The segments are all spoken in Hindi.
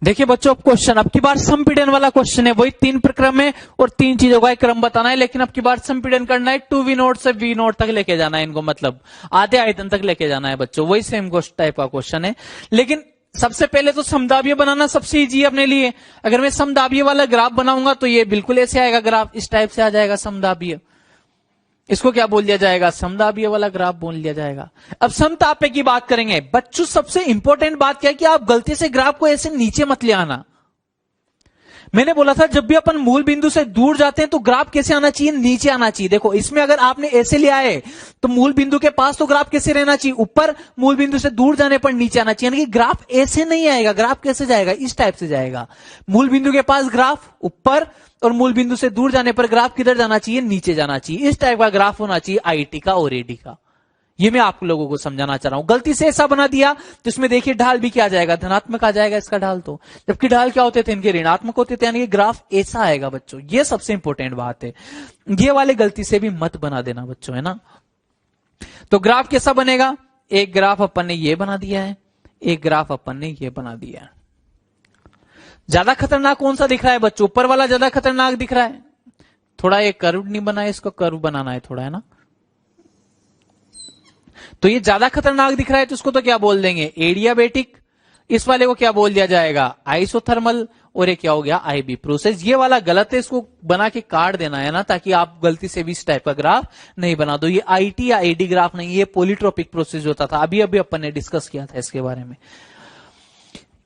देखिए बच्चों, अब क्वेश्चन अब की बार संपीड़न वाला क्वेश्चन है, वही 3 प्रक्रम है और 3 चीजों का एक क्रम बताना है, लेकिन अब की बार संपीड़न करना है 2v नोट से v नोट तक लेके जाना है इनको, मतलब आधे आयतन तक लेके जाना है बच्चों, वही सेम टाइप का क्वेश्चन है। लेकिन सबसे पहले तो समदाबीय बनाना सबसे इजी है अपने लिए। अगर मैं समदाबीय वाला ग्राफ बनाऊंगा तो ये बिल्कुल ऐसे आएगा, ग्राफ इस टाइप से आ जाएगा समदाबीय। इसको क्या बोल दिया जाएगा? समदाबीय वाला ग्राफ बोल दिया जाएगा। अब समताप्य की बात करेंगे बच्चों, सबसे इंपॉर्टेंट बात क्या है कि आप गलती से ग्राफ को ऐसे नीचे मत ले आना। मैंने बोला था जब भी अपन मूल बिंदु से दूर जाते हैं तो ग्राफ कैसे आना चाहिए? नीचे आना चाहिए। देखो इसमें अगर आपने ऐसे लिया है तो मूल बिंदु के पास तो ग्राफ कैसे रहना चाहिए? ऊपर, मूल बिंदु से दूर जाने पर नीचे आना चाहिए। यानी कि ग्राफ ऐसे नहीं आएगा, ग्राफ कैसे जाएगा? इस टाइप से जाएगा। मूल बिंदु के पास ग्राफ ऊपर और मूल बिंदु से दूर जाने पर ग्राफ किधर जाना चाहिए? नीचे जाना चाहिए। इस टाइप का ग्राफ होना चाहिए आईटी का और एडी का। ये मैं आप लोगों को समझाना चाह रहा हूं। गलती से ऐसा बना दिया तो इसमें देखिए ढाल भी क्या आ जाएगा? धनात्मक आ जाएगा इसका ढाल, तो जबकि ढाल क्या होते थे इनके? ऋणात्मक होते थे। यानी कि ग्राफ ऐसा आएगा बच्चों, ये सबसे इंपॉर्टेंट बात है। ये वाले गलती से भी मत बना देना बच्चों, है ना। तो ग्राफ कैसा बनेगा? एक ग्राफ अपन ने ये बना दिया है, एक ग्राफ अपन ने ये बना दिया है। ज्यादा खतरनाक कौन सा दिख रहा है बच्चों? ऊपर वाला ज्यादा खतरनाक दिख रहा है। थोड़ा ये कर्व नहीं बना है, इसको कर्व बनाना है थोड़ा, है ना। तो ये ज्यादा खतरनाक दिख रहा है तो उसको तो क्या बोल देंगे? एडियाबेटिक। इस वाले को क्या बोल दिया जाएगा? आइसोथर्मल। और ये क्या हो गया? IB process. ये वाला गलत है, इसको बना के काट देना है ना, ताकि आप गलती से भी इस टाइप का ग्राफ नहीं बना दो। ये आईटी या एडी ग्राफ नहीं, ये पॉलीट्रोपिक प्रोसेस होता था। अभी अभी अपन ने डिस्कस किया था इसके बारे में।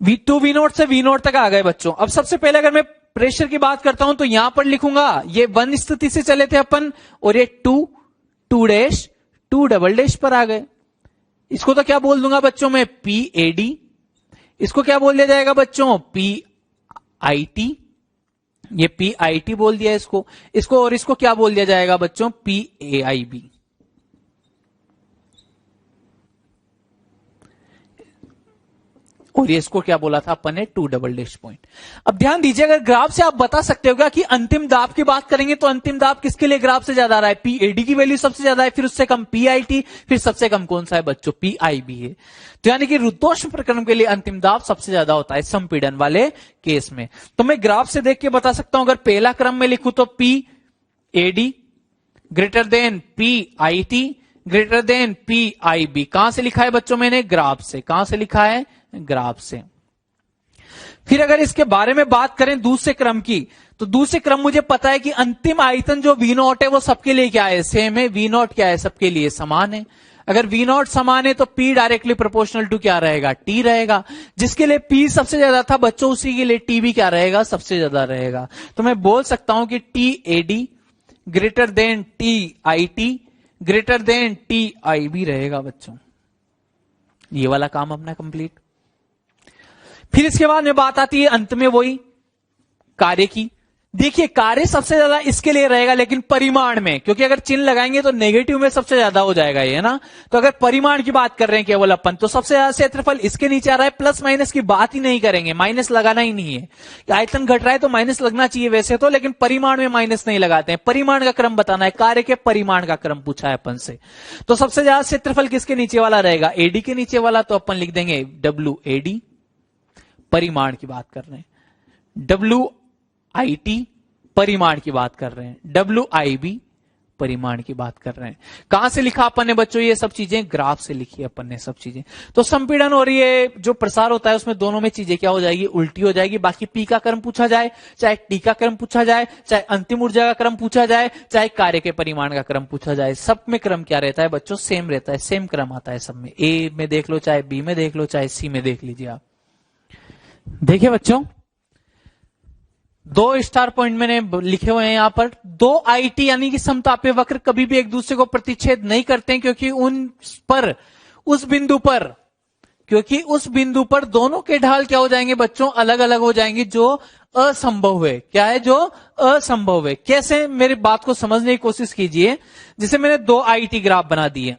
V2 V नोट से V नोट तक आ गए बच्चों। अब सबसे पहले अगर मैं प्रेशर की बात करता हूं तो यहां पर लिखूंगा, ये 1 स्थिति से चले थे अपन और ये 2 डैश 2 डबल डैश पर आ गए। इसको तो क्या बोल दूंगा बच्चों में? PAD। इसको क्या बोल दिया जाएगा बच्चों? PIT। ये PIT बोल दिया इसको और इसको क्या बोल दिया जाएगा बच्चों? PAIB। और ये इसको क्या बोला था अपन ने? 2 डबल डैश पॉइंट। अब ध्यान दीजिए, अगर ग्राफ से आप बता सकते हो कि अंतिम दाब की बात करेंगे तो अंतिम दाब किसके लिए ग्राफ से ज्यादा आ रहा है? PAD की वैल्यू सबसे ज्यादा है, फिर उससे कम PIT, फिर सबसे कम कौन सा है बच्चों? PIB है। तो यानी कि रुद्धोष्म प्रकरण के लिए अंतिम दाब सबसे ज्यादा होता है संपीड़न वाले केस में। तो मैं ग्राफ से देख के बता सकता हूं। अगर पहला क्रम में लिखूं तो PAD greater than PIT greater than PIB। कहां से लिखा है बच्चों मैंने? ग्राफ से। कहां से लिखा है? ग्राफ से। फिर अगर इसके बारे में बात करें दूसरे क्रम की, तो दूसरे क्रम मुझे पता है कि अंतिम आयतन जो V नॉट है वो सबके लिए क्या है? सेम है। V नॉट क्या है? सबके लिए समान है। अगर V नॉट समान है तो P डायरेक्टली प्रोपोर्शनल टू क्या रहेगा? T रहेगा। जिसके लिए P सबसे ज्यादा था बच्चों, उसी के लिए T भी क्या रहेगा? सबसे ज्यादा रहेगा। तो मैं बोल सकता हूं कि TAD greater than TIT greater than TIB रहेगा बच्चों। ये वाला काम अपना कंप्लीट। फिर इसके बाद में बात आती है अंत में वही कार्य की। देखिए कार्य सबसे ज्यादा इसके लिए रहेगा, लेकिन परिमाण में, क्योंकि अगर चिन्ह लगाएंगे तो नेगेटिव में सबसे ज्यादा हो जाएगा ये, ना। तो अगर परिमाण की बात कर रहे हैं केवल अपन, तो सबसे ज्यादा क्षेत्रफल इसके नीचे आ रहा है। प्लस माइनस की बात ही नहीं करेंगे, माइनस लगाना ही नहीं है। आयतन घट रहा है तो माइनस लगना चाहिए वैसे तो, लेकिन परिमाण में माइनस नहीं लगाते हैं। परिमाण का क्रम बताना है, कार्य के परिमाण का क्रम पूछा है अपन से। तो सबसे ज्यादा क्षेत्रफल किसके नीचे वाला रहेगा? एडी के नीचे वाला। तो अपन लिख देंगे WAD, परिमाण की बात कर रहे हैं। WIT परिमाण की बात कर रहे हैं। WIB परिमाण की बात कर रहे हैं। कहां से लिखा अपन ने बच्चों? ये सब चीजें ग्राफ से लिखी अपन ने सब चीजें। तो संपीड़न और ये जो प्रसार होता है उसमें दोनों में चीजें क्या हो जाएगी? उल्टी हो जाएगी। बाकी P का क्रम पूछा जाए, चाहे T का क्रम पूछा जाए, चाहे अंतिम ऊर्जा का क्रम पूछा जाए, चाहे कार्य के परिमाण का क्रम पूछा जाए, सब में क्रम क्या रहता है बच्चों? सेम रहता है। सेम क्रम आता है सब में। A में देख लो, चाहे B में देख लो, चाहे C में देख लीजिए आप। देखिए बच्चों, 2 स्टार पॉइंट मैंने लिखे हुए हैं यहां पर। 2 IT यानी कि समतापीय वक्र कभी भी एक दूसरे को प्रतिच्छेद नहीं करते हैं, क्योंकि उस बिंदु पर दोनों के ढाल क्या हो जाएंगे बच्चों? अलग अलग हो जाएंगे, जो असंभव है। क्या है? जो असंभव है। कैसे? मेरी बात को समझने की कोशिश कीजिए। जैसे मैंने 2 IT ग्राफ बना दिए,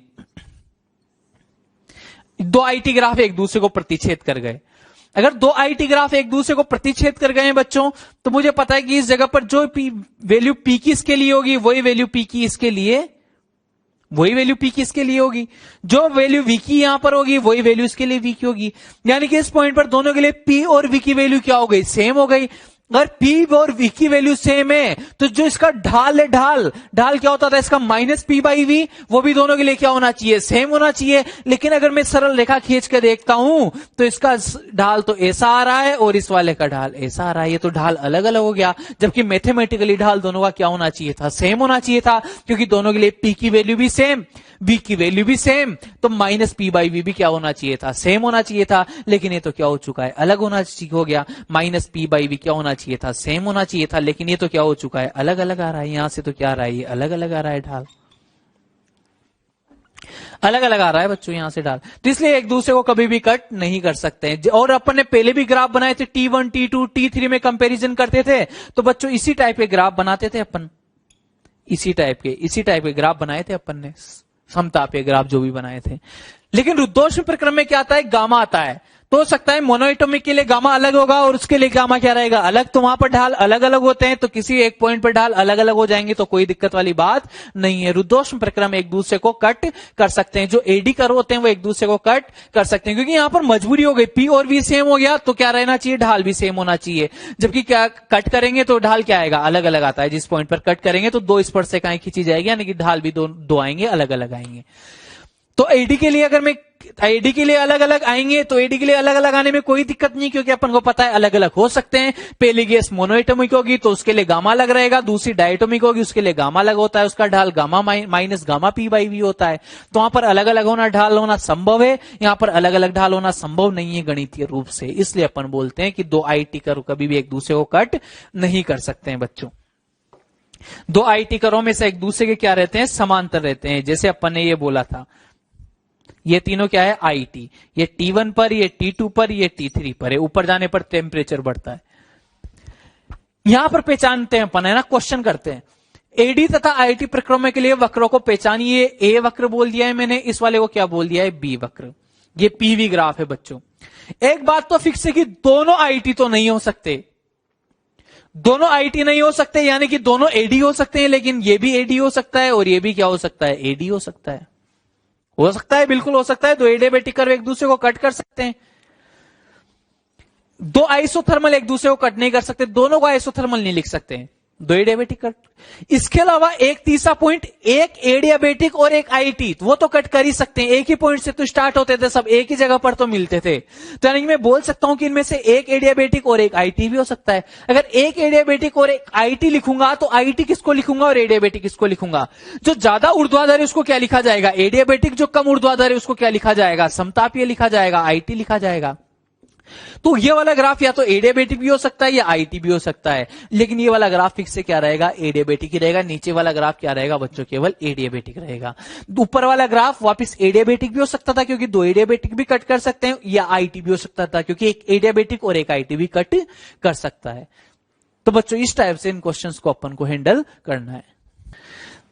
2 IT ग्राफ एक दूसरे को प्रतिच्छेद कर गए। अगर 2 IT ग्राफ एक दूसरे को प्रतिच्छेद कर गए हैं बच्चों, तो मुझे पता है कि इस जगह पर जो वैल्यू P की इसके लिए होगी, वही वैल्यू P की इसके लिए वही वैल्यू पी की इसके लिए होगी, जो वैल्यू वी की यहां पर होगी वही वैल्यू इसके लिए वी की होगी। यानी कि इस पॉइंट पर दोनों के लिए पी और वी की वैल्यू क्या हो गई, सेम हो गई। अगर P और V की वैल्यू सेम है तो जो इसका ढाल है, ढाल क्या होता था इसका, माइनस P बाई वी, वो भी दोनों के लिए क्या होना चाहिए, सेम होना चाहिए। लेकिन अगर मैं सरल रेखा खींच के देखता हूं तो इसका ढाल तो ऐसा आ रहा है और इस वाले का ढाल ऐसा आ रहा है, ये तो ढाल अलग अलग हो गया। जबकि मैथमेटिकली ढाल दोनों का क्या होना चाहिए था, सेम होना चाहिए था, क्योंकि दोनों के लिए P की वैल्यू भी सेम, V की वैल्यू भी सेम, तो माइनस P बाई वी भी क्या होना चाहिए था, सेम होना चाहिए था। लेकिन ये तो क्या हो चुका है, अलग होना हो गया। माइनस P बाई वी क्या होना चाहिए था, सेम होना चाहिए था, लेकिन ये तो क्या हो चुका है, अलग अलग आ रहा है। यहां से तो क्या आ रहा है, ये अलग अलग आ रहा है, ढाल अलग अलग आ रहा है बच्चों यहां से ढाल। तो इसलिए एक दूसरे को कभी भी कट नहीं कर सकते हैं। और अपन ने पहले भी ग्राफ बनाए थे, T1 T2 T3 में कंपैरिजन करते थे, तो बच्चों इसी टाइप के ग्राफ बनाते थे अपन, इसी टाइप के ग्राफ बनाए थे अपन ने, समतापीय ग्राफ जो भी बनाए थे। लेकिन रुद्धोष्म प्रक्रम में क्या आता है, गामा आता है। तो हो सकता है मोनोएटॉमिक के लिए गामा अलग होगा और उसके लिए गामा क्या रहेगा, अलग। तो वहां पर ढाल अलग अलग होते हैं, तो किसी एक पॉइंट पर ढाल अलग अलग हो जाएंगे तो कोई दिक्कत वाली बात नहीं है। रुद्धोष्म प्रक्रम एक दूसरे को कट कर सकते हैं, जो एडी कर्व होते हैं वो एक दूसरे को कट कर सकते हैं, क्योंकि यहां पर मजबूरी हो गई, पी और वी सेम हो गया तो क्या रहना चाहिए, ढाल भी सेम होना चाहिए। जबकि क्या कट करेंगे तो ढाल क्या आएगा, अलग अलग आता है। जिस पॉइंट पर कट करेंगे तो दो स्पर्शरेखाएं खींची जाएगी, यानी कि ढाल भी दो आएंगे, अलग अलग आएंगे। तो एडी के लिए अगर मैं एडी के लिए अलग अलग आएंगे तो एडी के लिए अलग अलग आने में कोई दिक्कत नहीं, क्योंकि अपन को पता है अलग अलग हो सकते हैं। पहली गैस मोनोएटॉमिक होगी तो उसके लिए गामा अलग रहेगा, दूसरी डायटोमिक होगी उसके लिए गामा अलग होता है, उसका ढाल gamma minus gamma P by V होता है। तो वहां पर अलग अलग होना, ढाल होना संभव है, यहां पर अलग अलग ढाल होना संभव नहीं है गणितीय रूप से। इसलिए अपन बोलते हैं कि दो आईटी कर्व कभी भी एक दूसरे को कट नहीं कर सकते हैं बच्चों। दो आईटी कर्वों में से एक दूसरे के क्या रहते हैं, समांतर रहते हैं। जैसे अपन ने ये बोला था, ये तीनों क्या है, आईटी, ये T1 पर, ये T2 पर, ये T3 पर है। ऊपर जाने पर टेम्परेचर बढ़ता है। यहां पर पहचानते हैं अपन, है ना, क्वेश्चन करते हैं। एडी तथा आईटी प्रक्रमों के लिए वक्रों को पहचानिए। ए वक्र बोल दिया है मैंने, इस वाले को क्या बोल दिया है, बी वक्र। ये पीवी ग्राफ है बच्चों। एक बात तो फिक्स है कि दोनों आईटी तो नहीं हो सकते, दोनों आईटी नहीं हो सकते, यानी कि दोनों एडी हो सकते हैं, लेकिन ये भी एडी हो सकता है और ये भी क्या हो सकता है, एडी हो सकता है। हो सकता है, बिल्कुल हो सकता है। दो एडियाबेटिक कर्व एक दूसरे को कट कर सकते हैं। दो आइसोथर्मल एक दूसरे को कट नहीं कर सकते, दोनों को आइसोथर्मल नहीं लिख सकते हैं, दो एडियाबेटिक कट। इसके अलावा एक तीसरा पॉइंट, एक एडियाबेटिक और एक आईटी, वो तो कट कर ही सकते हैं। एक ही पॉइंट से तो स्टार्ट होते थे, सब एक ही जगह पर तो मिलते थे। तो यानी मैं बोल सकता हूं कि इनमें से एक एडियाबेटिक और एक आईटी भी हो सकता है। अगर एक एडियाबेटिक और एक आईटी लिखूंगा तो आईटी किसको लिखूंगा और एडियाबेटिक किसको लिखूंगा। जो ज्यादा ऊर्ध्वाधर है उसको क्या लिखा जाएगा, एडियाबेटिक। जो कम ऊर्ध्वाधर है उसको क्या लिखा जाएगा, समतापीय लिखा जाएगा, आईटी लिखा जाएगा। तो ये वाला ग्राफ या तो एडियाबेटिक भी हो सकता है या आईटी भी हो सकता है, लेकिन ये वाला ग्राफ फिक्स से क्या रहेगा, एडियाबेटिक ही रहेगा। नीचे वाला ग्राफ क्या रहेगा बच्चों, केवल एडियाबेटिक रहेगा। ऊपर वाला ग्राफ वापस एडियाबेटिक भी हो सकता था, क्योंकि दो एडियाबेटिक भी कट कर सकते हैं, या आईटी भी हो सकता था, क्योंकि एक एडियाबेटिक और एक आईटी भी कट कर सकता है। तो बच्चों इस टाइप से इन क्वेश्चंस को अपन को हैंडल करना है।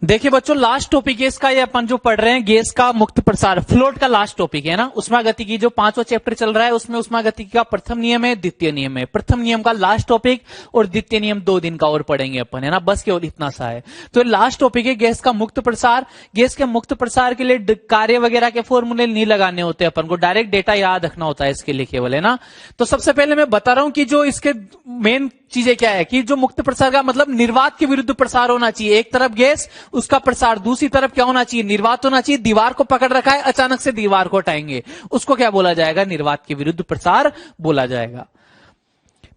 देखिए बच्चों, लास्ट टॉपिक है इसका, ये अपन जो पढ़ रहे हैं गैस का मुक्त प्रसार, फ्लोट का लास्ट टॉपिक है ना। उष्मागतिकी जो 5वां चैप्टर चल रहा है उसमें उष्मागतिकी का प्रथम नियम है, द्वितीय नियम है। प्रथम नियम का लास्ट टॉपिक और द्वितीय नियम 2 दिन का और पढ़ेंगे अपन, है ना, बस केवल इतना सा है। तो लास्ट टॉपिक है गैस का मुक्त प्रसार। गैस के मुक्त प्रसार के लिए कार्य वगैरह के फॉर्मूले नहीं लगाने होते अपन को, डायरेक्ट डेटा याद रखना होता है इसके लिए केवल, है ना। तो सबसे पहले मैं बता रहा हूं कि जो इसके मेन चीजें क्या है, कि जो मुक्त प्रसार का मतलब निर्वात के विरुद्ध प्रसार होना चाहिए। एक तरफ गैस, उसका प्रसार, दूसरी तरफ क्या होना चाहिए, निर्वात होना चाहिए। दीवार को पकड़ रखा है, अचानक से दीवार को हटाएंगे, उसको क्या बोला जाएगा, निर्वात के विरुद्ध प्रसार बोला जाएगा।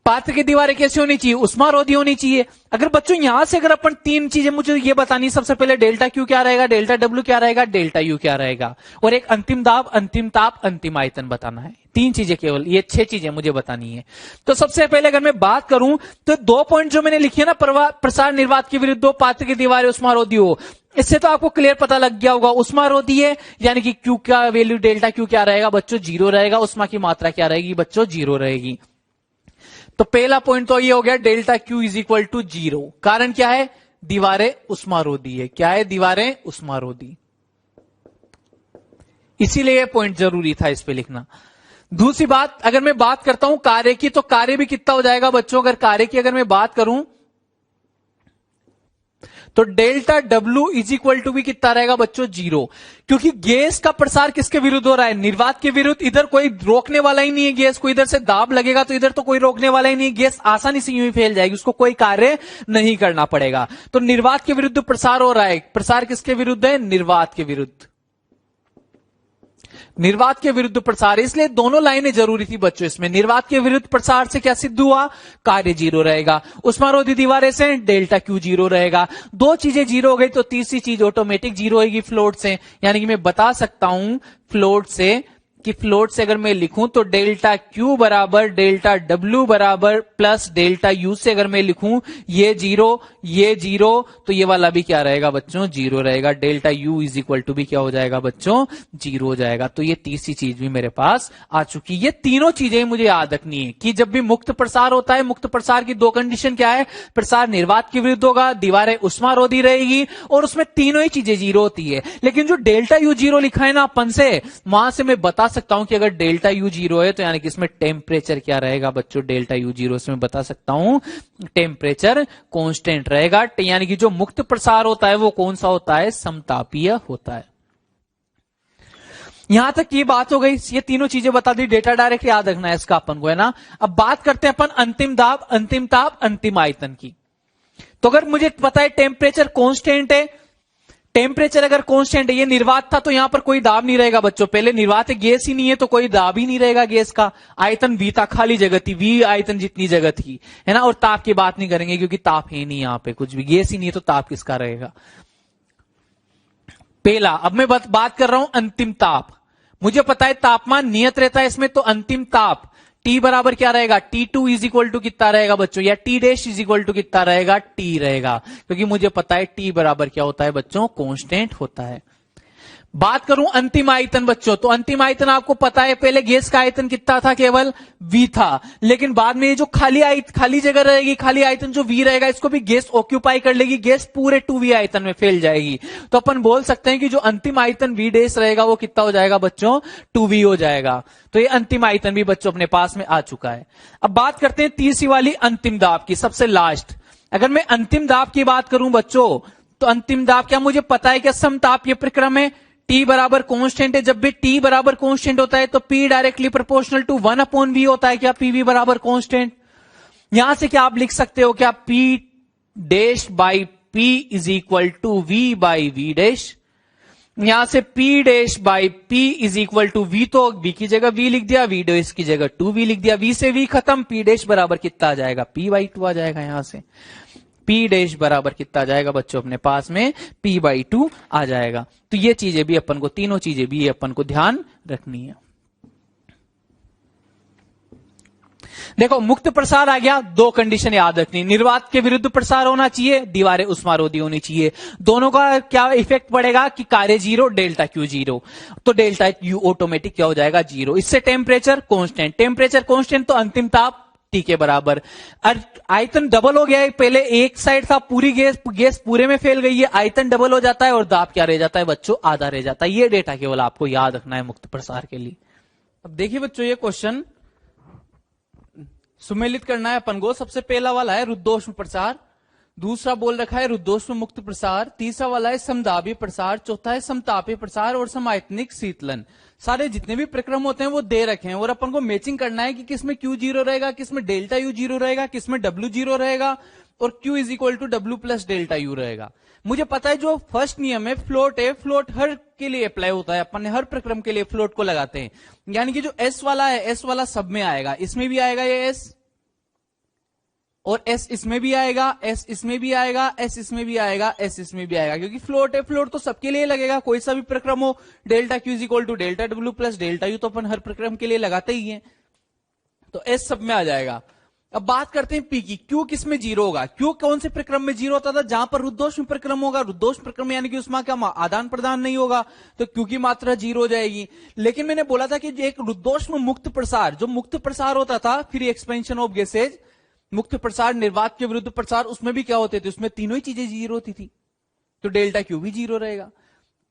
पात्र की दीवारें कैसी होनी चाहिए, उष्मारोधी होनी चाहिए। अगर बच्चों यहां से अगर अपन 3 चीजें मुझे ये बतानी, सबसे पहले डेल्टा क्यू क्या रहेगा, डेल्टा डब्ल्यू क्या रहेगा, डेल्टा यू क्या रहेगा, और एक अंतिम दाब, अंतिम ताप, अंतिम आयतन बताना है। 3 चीजें केवल, ये 6 चीजें मुझे बतानी है। तो सबसे पहले अगर मैं बात करूं तो 2 पॉइंट जो मैंने लिखे ना, प्रसार निर्वात के विरुद्ध, पात्र की दीवारें उष्मारोधी हो, इससे तो आपको क्लियर पता लग गया होगा। उष्मारोधी है यानी कि क्यू का वैल्यू, डेल्टा क्यू क्या रहेगा बच्चों, 0 रहेगा। उष्मा की मात्रा क्या रहेगी बच्चों, 0 रहेगी। तो पहला पॉइंट तो ये हो गया, delta Q is equal to 0। कारण क्या है, दीवारें उष्मारोधी है। क्या है, दीवारें उष्मारोधी, इसीलिए यह पॉइंट जरूरी था इस पे लिखना। दूसरी बात, अगर मैं बात करता हूं कार्य की, तो कार्य भी कितना हो जाएगा बच्चों, अगर कार्य की अगर मैं बात करूं तो delta W is equal to भी कितना रहेगा बच्चों, 0, क्योंकि गैस का प्रसार किसके विरुद्ध हो रहा है, निर्वात के विरुद्ध। इधर कोई रोकने वाला ही नहीं है गैस को, इधर से दाब लगेगा तो इधर तो कोई रोकने वाला ही नहीं, गैस आसानी से यूं ही फैल जाएगी, उसको कोई कार्य नहीं करना पड़ेगा। तो निर्वात के विरुद्ध प्रसार हो रहा है, प्रसार किसके विरुद्ध है, निर्वात के विरुद्ध, निर्वात के विरुद्ध प्रसार, इसलिए दोनों लाइनें जरूरी थी बच्चों इसमें। निर्वात के विरुद्ध प्रसार से क्या सिद्ध हुआ, कार्य 0 रहेगा, उष्मारोधी दीवारें से डेल्टा क्यू 0 रहेगा। दो चीजें 0 हो गई तो तीसरी चीज ऑटोमेटिक 0 होगी फ्लोट से, यानी कि मैं बता सकता हूं फ्लोट से कि फ्लोट से अगर मैं लिखूं तो डेल्टा क्यू बराबर डेल्टा डब्ल्यू बराबर प्लस डेल्टा यू से अगर मैं लिखूं ये 0 तो ये वाला भी क्या रहेगा बच्चों, 0 रहेगा। Delta U is equal to भी क्या हो जाएगा बच्चों, 0 हो जाएगा। तो ये तीसरी चीज भी मेरे पास आ चुकी। ये तीनों चीजें मुझे याद रखनी है कि जब भी मुक्त प्रसार होता है, मुक्त प्रसार की दो कंडीशन क्या है, प्रसार निर्वात के विरुद्ध होगा, दीवारें उष्मारोधी रहेगी और उसमें तीनों ही चीजें 0 होती है। लेकिन जो डेल्टा यू 0 लिखा है ना अपन से, वहां से मैं बता सकता हूं कि अगर डेल्टा यू 0 है तो यानी कि इसमें टेम्परेचर क्या रहेगा बच्चों, डेल्टा यू 0 इसमें बता सकता हूं टेम्परेचर कांस्टेंट रहेगा। यानी कि जो मुक्त प्रसार होता है वो कौन सा होता है, समतापीय होता है। यहां तक ये बात हो गई, ये तीनों चीजें बता दी, डेटा डायरेक्ट याद रखना है इसका अपन को, है ना। अब बात करते हैं अपन अंतिम दाब, अंतिम ताप, अंतिम आयतन की। तो अगर मुझे पता है टेम्परेचर कांस्टेंट है, टेम्परेचर अगर कांस्टेंट है, ये निर्वात था तो यहां पर कोई दाब नहीं रहेगा बच्चों, पहले निर्वात है, गैस ही नहीं है तो कोई दाब ही नहीं रहेगा गैस का। आयतन वी था, खाली जगह थी, वी आयतन जितनी जगह थी, है ना। और ताप की बात नहीं करेंगे क्योंकि ताप है नहीं यहां पे, कुछ भी गैस ही नहीं है तो ताप किसका रहेगा, पहला। अब मैं बात कर रहा हूं अंतिम ताप। मुझे पता है तापमान नियत रहता है इसमें, तो अंतिम ताप T बराबर क्या रहेगा, T2 इज इक्वल टू कितना रहेगा बच्चों, या T dash is equal to कितना रहेगा, T रहेगा, क्योंकि मुझे पता है T बराबर क्या होता है बच्चों, कांस्टेंट होता है। बात करूं अंतिम आयतन बच्चों, तो अंतिम आयतन आपको पता है, पहले गैस का आयतन कितना था, केवल V था, लेकिन बाद में ये जो खाली जगह रहेगी, खाली आयतन जो V रहेगा, इसको भी गैस ऑक्यूपाई कर लेगी, गैस पूरे 2V आयतन में फैल जाएगी। तो अपन बोल सकते हैं कि जो अंतिम आयतन V डैश रहेगा वो कितना हो जाएगा बच्चों, 2V हो जाएगा। तो ये अंतिम आयतन भी बच्चों अपने पास में आ चुका है। अब बात करते हैं तीसरी वाली अंतिम दाब की, सबसे लास्ट। अगर मैं अंतिम दाब की बात करूं बच्चों, तो अंतिम दाब क्या मुझे पता है, क्या समतापीय प्रक्रम है, T बराबर कांस्टेंट है। जब भी T बराबर कांस्टेंट होता है तो P directly proportional to 1/V होता है, क्या PV बराबर कांस्टेंट। यहां से क्या आप लिख सकते हो, क्या P dash by P is equal to V बाई V डैश। यहां से P dash by P is equal to V, तो V की जगह V लिख दिया, V डैश की जगह 2V लिख दिया, V से V खत्म, P डैश बराबर कितना आ जाएगा, P बाई 2 आ जाएगा। यहां से P डैश बराबर कितना आ जाएगा बच्चों अपने पास में, P बाई 2 आ जाएगा। तो ये चीजें भी अपन को, तीनों चीजें भी अपन को ध्यान रखनी है। देखो मुक्त प्रसार आ गया, दो कंडीशन याद रखनी, निर्वात के विरुद्ध प्रसार होना चाहिए, दीवारें उष्मारोधी होनी चाहिए। दोनों का क्या इफेक्ट पड़ेगा कि कार्य 0, डेल्टा क्यू 0, तो डेल्टा यू ऑटोमेटिक क्या हो जाएगा, 0। इससे टेम्परेचर कांस्टेंट, टेम्परेचर कांस्टेंट तो अंतिम ताप T के बराबर। आयतन डबल हो गया है, पहले एक साइड था, पूरी गैस पूरे में फैल गई है, आयतन डबल हो जाता है और दाब क्या रह जाता है बच्चों, आधा रह जाता है। ये डेटा केवल आपको याद रखना है मुक्त प्रसार के लिए। अब देखिए बच्चों, ये क्वेश्चन सुमेलित करना है अपन को। सबसे पहला वाला है रुद्धोष्म प्रसार, दूसरा बोल रखा है रुद्धोष्म मुक्त प्रसार, तीसरा वाला है समदाबीय प्रसार, चौथा है समतापीय प्रसार और समायतनिक शीतलन। सारे जितने भी प्रक्रम होते हैं वो दे रखे हैं और अपन को मैचिंग करना है कि किसमें Q 0 रहेगा, किसमें डेल्टा U 0 रहेगा, किसमें W 0 रहेगा और Q is equal to W plus delta U रहेगा। मुझे पता है जो फर्स्ट नियम है फ्लोट है, फ्लोट हर के लिए अप्लाई होता है, अपन ने हर प्रक्रम के लिए फ्लोट को लगाते हैं। यानी कि जो S वाला है, S वाला सब में आएगा, इसमें भी आएगा ये S, और S इसमें भी आएगा, S इसमें भी आएगा, S इसमें भी आएगा, S इसमें भी आएगा, क्योंकि फ्लोट है, फ्लोट तो सबके लिए लगेगा, कोई सा भी प्रक्रम हो। Delta Q is equal to delta W plus delta U तो अपन हर प्रक्रम के लिए लगाते ही हैं, तो S सब में आ जाएगा। अब बात करते हैं P की, Q किस में 0 होगा, Q कौन से प्रक्रम में 0 होता था, जहां पर रुद्धोष्म प्रक्रम होगा, रुद्धोष्म प्रक्रम यानी कि उसमें क्या आदान प्रदान नहीं होगा, तो Q की मात्रा 0 हो जाएगी। लेकिन मैंने बोला था कि एक रुद्धोष्म मुक्त प्रसार, जो मुक्त प्रसार होता था, फिर एक्सपेंशन ऑफ गैसेज, मुक्त प्रसार, निर्वात के विरुद्ध प्रसार, उसमें भी क्या होते थे, उसमें तीनों ही चीजें 0 होती थी, तो डेल्टा Q भी 0 रहेगा।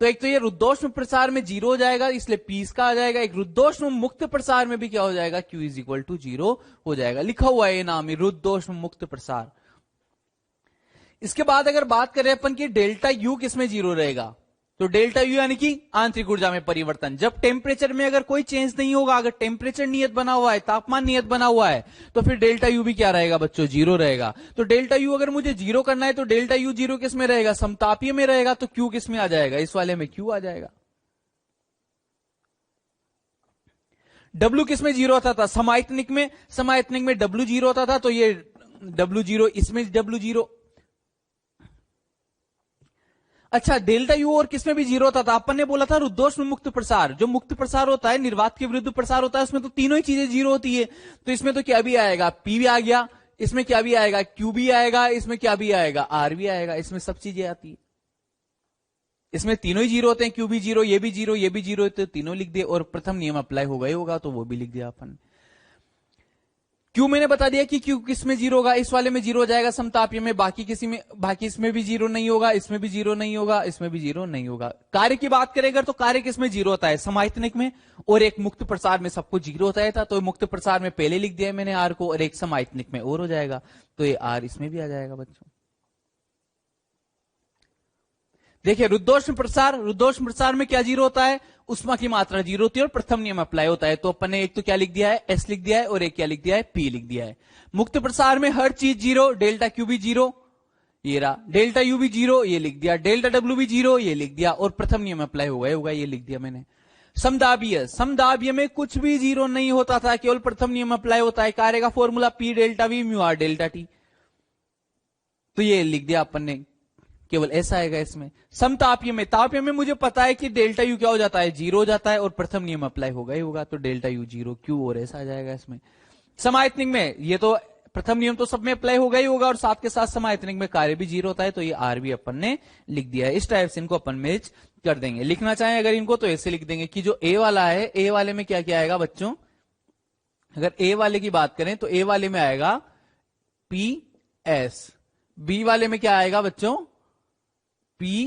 तो एक तो ये रुद्धोष्म प्रसार में 0 हो जाएगा, इसलिए P इसका आ जाएगा। एक रुद्धोष्म मुक्त प्रसार में भी क्या हो जाएगा, Q इज इक्वल टू 0 हो जाएगा। लिखा हुआ है ये नाम है रुद्धोष्म मुक्त प्रसार। इसके बाद अगर बात करें अपन की डेल्टा यू किसमें जीरो रहेगा, तो डेल्टा यू यानी कि आंतरिक ऊर्जा में परिवर्तन। जब टेम्परेचर में अगर कोई चेंज नहीं होगा, अगर टेम्परेचर नियत बना हुआ है, तापमान नियत बना हुआ है, तो फिर डेल्टा यू भी क्या रहेगा बच्चों, जीरो रहेगा। तो डेल्टा यू अगर मुझे जीरो करना है तो डेल्टा यू जीरो किस में रहेगा, समतापीय में रहेगा, तो क्यू किस में आ जाएगा, इस वाले में क्यू आ जाएगा। डब्ल्यू किस में जीरो होता था, समायतनिक में, समायतनिक में डब्ल्यू जीरो होता था, तो ये डब्ल्यू जीरो, इसमें डब्ल्यू जीरो। अच्छा, डेल्टा यू और किसमें भी जीरो होता था, अपन ने बोला था रुद्धोष्म मुक्त प्रसार, जो मुक्त प्रसार होता है, निर्वात के विरुद्ध प्रसार होता है, उसमें तो तीनों ही चीजें जीरो होती है। तो इसमें तो क्या भी आएगा, पी भी आ गया, इसमें क्या भी आएगा, क्यू भी आएगा, इसमें क्या भी आएगा, आर भी आएगा, इसमें सब चीजें आती है। इसमें तीनों ही जीरो होते हैं, क्यू भी जीरो, ये भी जीरो, ये भी जीरो, तो तीनों लिख दिए और प्रथम नियम अप्लाई हो गए होगा तो वो भी लिख दिया अपन। क्यू मैंने बता दिया कि क्यू किस में जीरो होगा, इस वाले में जीरो हो जाएगा समतापीय में, बाकी किसी में, बाकी इसमें भी जीरो नहीं होगा, इसमें भी जीरो नहीं होगा, इसमें भी जीरो नहीं होगा। कार्य की बात करें अगर तो कार्य किस में जीरो होता है, समायतनिक में, और एक मुक्त प्रसार में सबको जीरो होता था, तो मुक्त प्रसार में पहले लिख दिया मैंने आर को, और एक समायतनिक में और हो जाएगा, तो ये आर इसमें भी आ जाएगा बच्चों। देखिए रुद्धोष्म प्रसार में क्या जीरो होता है, उष्मा की मात्रा जीरो होती है और प्रथम नियम अप्लाई होता है। तो अपन ने एक तो क्या लिख दिया है, एस लिख दिया है, और एक क्या लिख दिया है, पी लिख दिया है। मुक्त प्रसार में हर चीज जीरो, डेल्टा क्यू भी जीरो, ये रहा, डेल्टा यू भी जीरो, ये लिख दिया, डेल्टा डब्ल्यू भी जीरो, ये लिख दिया, और प्रथम नियम अप्लाई होगा, ये लिख दिया मैंने। समदाबीय में कुछ भी जीरो नहीं होता था, केवल प्रथम नियम अप्लाई होता है। कार्य का formula P delta we mu R delta T, तो ये लिख दिया अपन ने, केवल ऐसा आएगा इसमें। समतापीय में मुझे पता है कि डेल्टा यू क्या हो जाता है, जीरो हो जाता है, और प्रथम नियम अप्लाई होगा ही होगा, तो डेल्टा यू जीरो, क्यू और ऐसा आ जाएगा इसमें। समायतनिक में ये तो प्रथम नियम तो सब में अप्लाई होगा ही होगा, और साथ के साथ समायतनिक में कार्य भी जीरो होता है, तो ये आर भी अपन ने लिख दिया है। इस टाइप से इनको अपन मैच कर देंगे। लिखना चाहें अगर इनको तो ऐसे लिख देंगे कि जो ए वाला है, ए वाले में क्या क्या आएगा बच्चों, अगर ए वाले की बात करें तो ए वाले में आएगा पी एस, बी वाले में क्या आएगा बच्चों, पी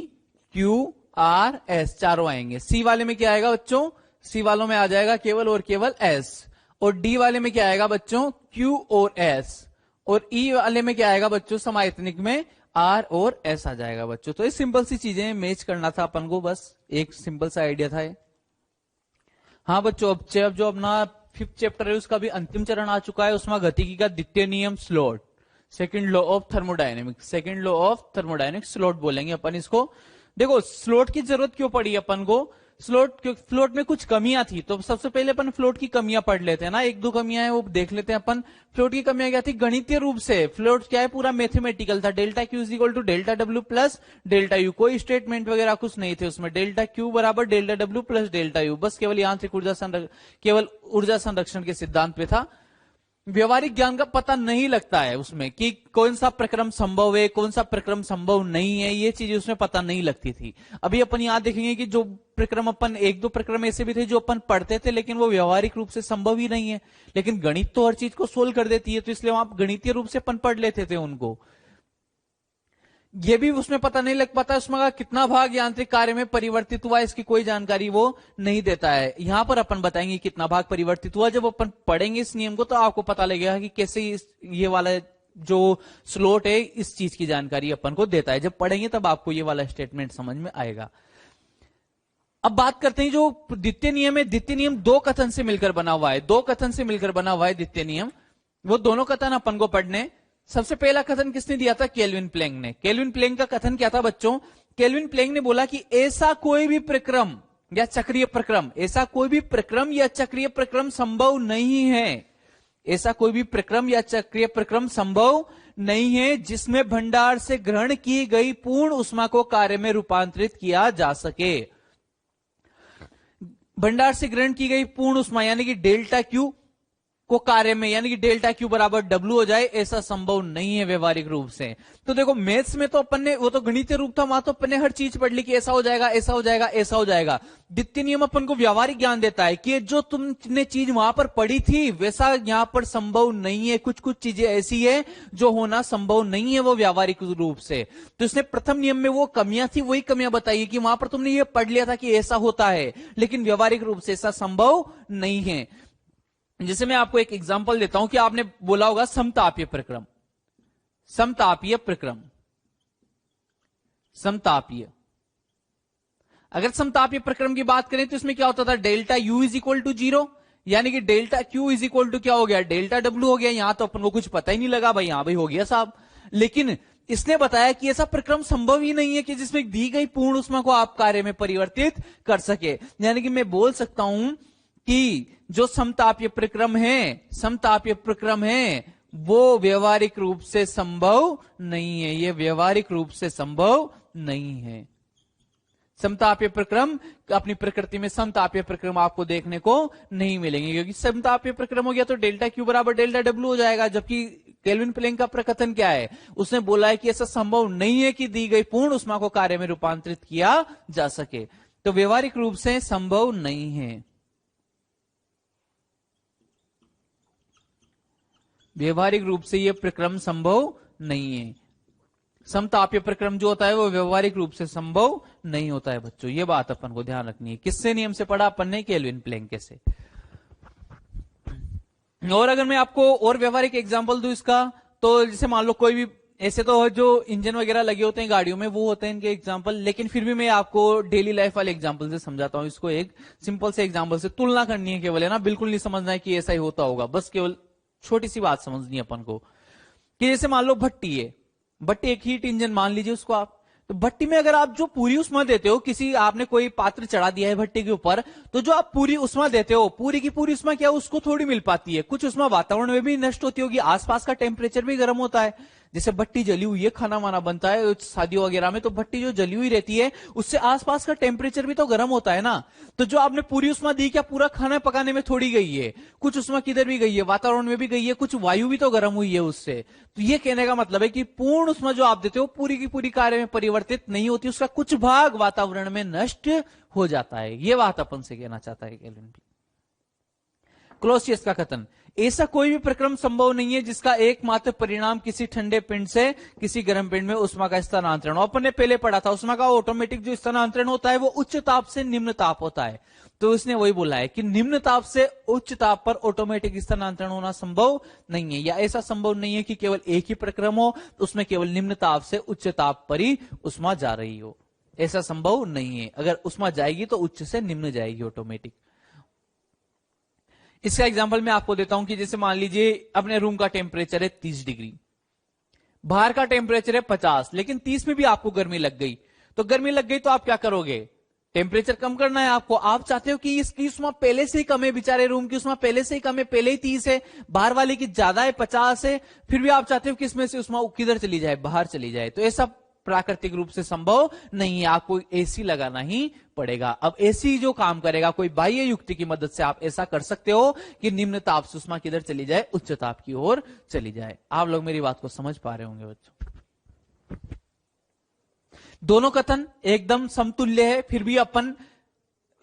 क्यू आर एस, चारों आएंगे। सी वाले में क्या आएगा बच्चों, सी वालों में आ जाएगा केवल और केवल एस, और डी वाले में क्या आएगा बच्चों, क्यू और एस, और ई वाले में क्या आएगा बच्चों, समायतनिक में आर और एस आ जाएगा बच्चों। तो ये सिंपल सी चीजें मैच करना था अपन को, बस एक सिंपल सा आइडिया था ये। हाँ बच्चों, अब जो अपना 5th चैप्टर है उसका भी अंतिम चरण आ चुका है, उसमें गतिकी का द्वितीय नियम slot, second law of thermodynamics, slot बोलेंगे अपन इसको। देखो स्लोट की जरूरत क्यों पड़ी अपन को, फ्लोट में कुछ कमियां थी, तो सबसे पहले अपन फ्लोट की कमियां पढ़ लेते हैं ना, एक दो कमियां हैं वो देख लेते हैं अपन। फ्लोट की कमियां क्या थी, गणितीय रूप से फ्लोट क्या है, पूरा मैथमेटिकल था, delta Q is equal to delta W plus delta U, कोई स्टेटमेंट वगैरह कुछ नहीं थे उसमें, डेल्टा क्यू बराबर delta W plus delta U, बस केवल यांत्रिक ऊर्जा संरक्षण के सिद्धांत पे था। व्यवहारिक ज्ञान का पता नहीं लगता है उसमें कि कौन सा प्रक्रम संभव है, कौन सा प्रक्रम संभव नहीं है, ये चीज उसमें पता नहीं लगती थी। अभी अपन यहां देखेंगे कि जो प्रक्रम अपन, एक दो प्रक्रम ऐसे भी थे जो अपन पढ़ते थे लेकिन वो व्यवहारिक रूप से संभव ही नहीं है, लेकिन गणित तो हर चीज को सोल्व कर देती है, तो इसलिए वहां गणितीय रूप से अपन पढ़ लेते थे उनको। ये भी उसमें पता नहीं लग पाता उसमें का कितना भाग यांत्रिक कार्य में परिवर्तित हुआ, इसकी कोई जानकारी वो नहीं देता है। यहां पर अपन बताएंगे कितना भाग परिवर्तित हुआ, जब अपन पढ़ेंगे इस नियम को तो आपको पता लगेगा कि कैसे ये वाला जो स्लोट है इस चीज की जानकारी अपन को देता है। जब पढ़ेंगे तब आपको ये वाला स्टेटमेंट समझ में आएगा। अब बात करते हैं जो द्वितीय नियम है, द्वितीय नियम दो कथन से मिलकर बना हुआ है, द्वितीय नियम। वो दोनों कथन अपन को पढ़ने। सबसे पहला कथन किसने दिया था, केल्विन प्लैंक ने। केल्विन प्लैंक का कथन क्या था बच्चों, केल्विन प्लैंक ने बोला कि ऐसा कोई भी प्रक्रम या चक्रीय प्रक्रम, ऐसा कोई भी प्रक्रम या चक्रीय प्रक्रम संभव नहीं है, ऐसा कोई भी प्रक्रम या चक्रीय प्रक्रम संभव नहीं है जिसमें भंडार से ग्रहण की गई पूर्ण उष्मा को कार्य में रूपांतरित किया जा सके। भंडार से ग्रहण की गई पूर्ण उष्मा यानी कि डेल्टा क्यू को कार्य में, यानी कि डेल्टा क्यू बराबर डब्ल्यू हो जाए, ऐसा संभव नहीं है व्यवहारिक रूप से। तो देखो मैथ्स में तो अपन ने, वो तो गणितीय रूप था, वहां तो अपन ने हर चीज पढ़ ली कि ऐसा हो जाएगा, ऐसा हो जाएगा, ऐसा हो जाएगा। द्वितीय नियम अपन को व्यवहारिक ज्ञान देता है कि जो तुमने चीज वहां पर पढ़ी थी वैसा यहां पर संभव नहीं है, कुछ कुछ चीजें ऐसी है जो होना संभव नहीं है वो व्यवहारिक रूप से। तो इसने प्रथम नियम में वो कमियां थी वही कमियां बताई कि वहां पर तुमने ये पढ़ लिया था कि ऐसा होता है, लेकिन व्यवहारिक रूप से ऐसा संभव नहीं है। जैसे मैं आपको एक एग्जांपल देता हूं कि आपने बोला होगा समतापीय प्रक्रम, समतापीय प्रक्रम। समतापीय। अगर समतापीय प्रक्रम की बात करें तो इसमें क्या होता था, delta U is equal to 0, यानी कि delta Q is equal to क्या हो गया, डेल्टा डब्ल्यू हो गया। यहां तो अपन को कुछ पता ही नहीं लगा भाई, यहां भाई हो गया साहब। लेकिन इसने बताया कि ऐसा प्रक्रम संभव ही नहीं है कि जिसमें दी गई पूर्ण ऊष्मा को आप कार्य में परिवर्तित कर सके। यानी कि मैं बोल सकता हूं कि जो समतापीय प्रक्रम है वो व्यवहारिक रूप से संभव नहीं है, ये व्यवहारिक रूप से संभव नहीं है। समतापीय प्रक्रम अपनी प्रकृति में समतापीय प्रक्रम आपको देखने को नहीं मिलेंगे, क्योंकि समतापीय प्रक्रम हो गया तो डेल्टा क्यू बराबर डेल्टा डब्ल्यू हो जाएगा। जबकि केल्विन प्लैंक का प्रकथन क्या है, उसने बोला है कि ऐसा संभव नहीं है कि दी गई पूर्ण ऊष्मा को कार्य में रूपांतरित किया जा सके, तो व्यवहारिक रूप से संभव नहीं है। व्यवहारिक रूप से यह प्रक्रम संभव नहीं है। समतापीय प्रक्रम जो होता है वो व्यवहारिक रूप से संभव नहीं होता है बच्चों, ये बात अपन को ध्यान रखनी है। किससे नियम से पढ़ा अपन ने, केल्विन प्लैंक से। और अगर मैं आपको और व्यवहारिक एग्जांपल दूं इसका, तो जैसे मान लो कोई भी ऐसे तो जो इंजन वगैरह लगे होते हैं गाड़ियों में वो होते हैं इनके एग्जांपल, लेकिन फिर भी मैं आपको डेली लाइफ वाले एग्जांपल से समझाता हूं इसको। एक सिंपल से एग्जांपल से तुलना करनी है केवल, है ना, बिल्कुल नहीं समझना है कि ऐसा ही होता होगा, बस केवल छोटी सी बात समझनी है अपन को। कि जैसे मान लो भट्टी है, भट्टी एक हीट इंजन मान लीजिए उसको आप, तो भट्टी में अगर आप जो पूरी उष्मा देते हो, किसी आपने कोई पात्र चढ़ा दिया है भट्टी के ऊपर, तो जो आप पूरी उष्मा देते हो, पूरी की पूरी उष्मा क्या उसको थोड़ी मिल पाती है, कुछ उष्मा वातावरण में भी नष्ट होती होगी, आसपास का टेम्परेचर भी गर्म होता है। जैसे भट्टी जली हुई है, खाना वाना बनता है शादियों वगैरह में, तो भट्टी जो जली हुई रहती है उससे आसपास का टेम्परेचर भी तो गर्म होता है ना। तो जो आपने पूरी उष्मा दी, क्या पूरा खाना पकाने में थोड़ी गई है, कुछ उष्मा किधर भी गई है, वातावरण में भी गई है, कुछ वायु भी तो गर्म हुई है उससे। तो ये कहने का मतलब है कि पूर्ण उष्मा जो आप देते हो पूरी की पूरी कार्य में परिवर्तित नहीं होती, उसका कुछ भाग वातावरण में नष्ट हो जाता है। ये बात अपन से कहना चाहता है केल्विन। क्लॉसियस का कथन, ऐसा कोई भी प्रक्रम संभव नहीं है जिसका एकमात्र परिणाम किसी ठंडे पिंड से किसी गर्म पिंड में उष्मा का स्थानांतरण हो। अपन ने पहले पढ़ा था उष्मा का ऑटोमेटिक जो स्थानांतरण होता है वो उच्च ताप से निम्न ताप होता है। तो उसने वही बोला है कि निम्न ताप से उच्च ताप पर ऑटोमेटिक स्थानांतरण होना संभव नहीं है, या ऐसा संभव नहीं है कि केवल एक ही प्रक्रम हो तो उसमें केवल निम्न ताप से उच्च ताप पर ही उष्मा जा रही हो, ऐसा संभव नहीं है। अगर उष्मा जाएगी तो उच्च से निम्न जाएगी ऑटोमेटिक। इसका एग्जांपल मैं आपको देता हूं कि जैसे मान लीजिए अपने रूम का टेम्परेचर है 30 डिग्री, बाहर का टेम्परेचर है 50, लेकिन 30 में भी आपको गर्मी लग गई। तो गर्मी लग गई तो आप क्या करोगे, टेम्परेचर कम करना है आपको। आप चाहते हो कि इसकी उष्मा पहले से ही कम है, बेचारे रूम की उष्मा पहले से ही कम है, पहले ही 30 है, बाहर वाले की ज्यादा है 50 है, फिर भी आप चाहते हो कि इसमें से उष्मा किधर चली जाए, बाहर चली जाए। तो ऐसा प्राकृतिक रूप से संभव नहीं है, आपको एसी लगाना ही पड़ेगा। अब एसी जो काम करेगा, कोई बाह्य युक्ति की मदद से आप ऐसा कर सकते हो कि निम्न ताप से उष्मा किधर चली जाए, उच्च ताप की ओर चली जाए। आप लोग मेरी बात को समझ पा रहे होंगे बच्चों। दोनों कथन एकदम समतुल्य है, फिर भी अपन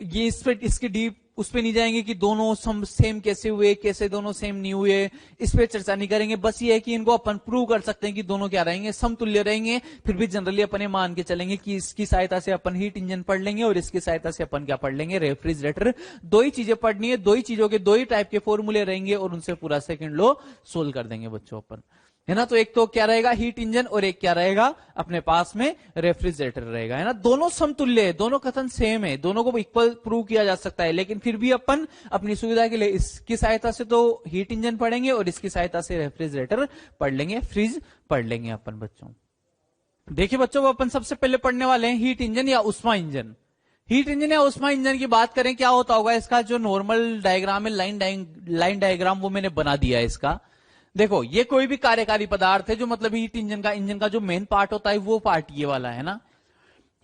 ये इसके डीप उस पे नहीं जाएंगे कि दोनों सेम कैसे हुए, कैसे दोनों सेम नहीं हुए, इस पे चर्चा नहीं करेंगे। बस ये है कि इनको अपन प्रूव कर सकते हैं कि दोनों क्या रहेंगे, समतुल्य रहेंगे। फिर भी जनरली अपन मान के चलेंगे कि इसकी सहायता से अपन हीट इंजन पढ़ लेंगे और इसकी सहायता से अपन क्या पढ़ लेंगे, रेफ्रिजरेटर। दो ही चीजें पढ़नी है, दो ही चीजों के दो ही टाइप के फॉर्मूले रहेंगे और उनसे पूरा सेकंड लॉ सोल्व कर देंगे बच्चों अपन, है ना। तो एक तो क्या रहेगा, हीट इंजन, और एक क्या रहेगा अपने पास में, रेफ्रिजरेटर रहेगा, है ना। दोनों समतुल्य है, दोनों कथन सेम है, दोनों को इक्वल प्रूव किया जा सकता है, लेकिन फिर भी अपन अपनी सुविधा के लिए इसकी सहायता से तो हीट इंजन पढ़ेंगे और इसकी सहायता से रेफ्रिजरेटर पढ़ लेंगे, फ्रिज पढ़ लेंगे अपन बच्चों। देखिए बच्चों, वो अपन सबसे पहले पढ़ने वाले हैं हीट इंजन या उष्मा इंजन। हीट इंजन या उष्मा इंजन की बात करें, क्या होता होगा, इसका जो नॉर्मल डायग्राम है, लाइन डायग्राम, वो मैंने बना दिया है इसका। देखो, ये कोई भी कार्यकारी पदार्थ है जो मतलब हीट इंजन का जो मेन पार्ट होता है वो पार्ट ये वाला है ना।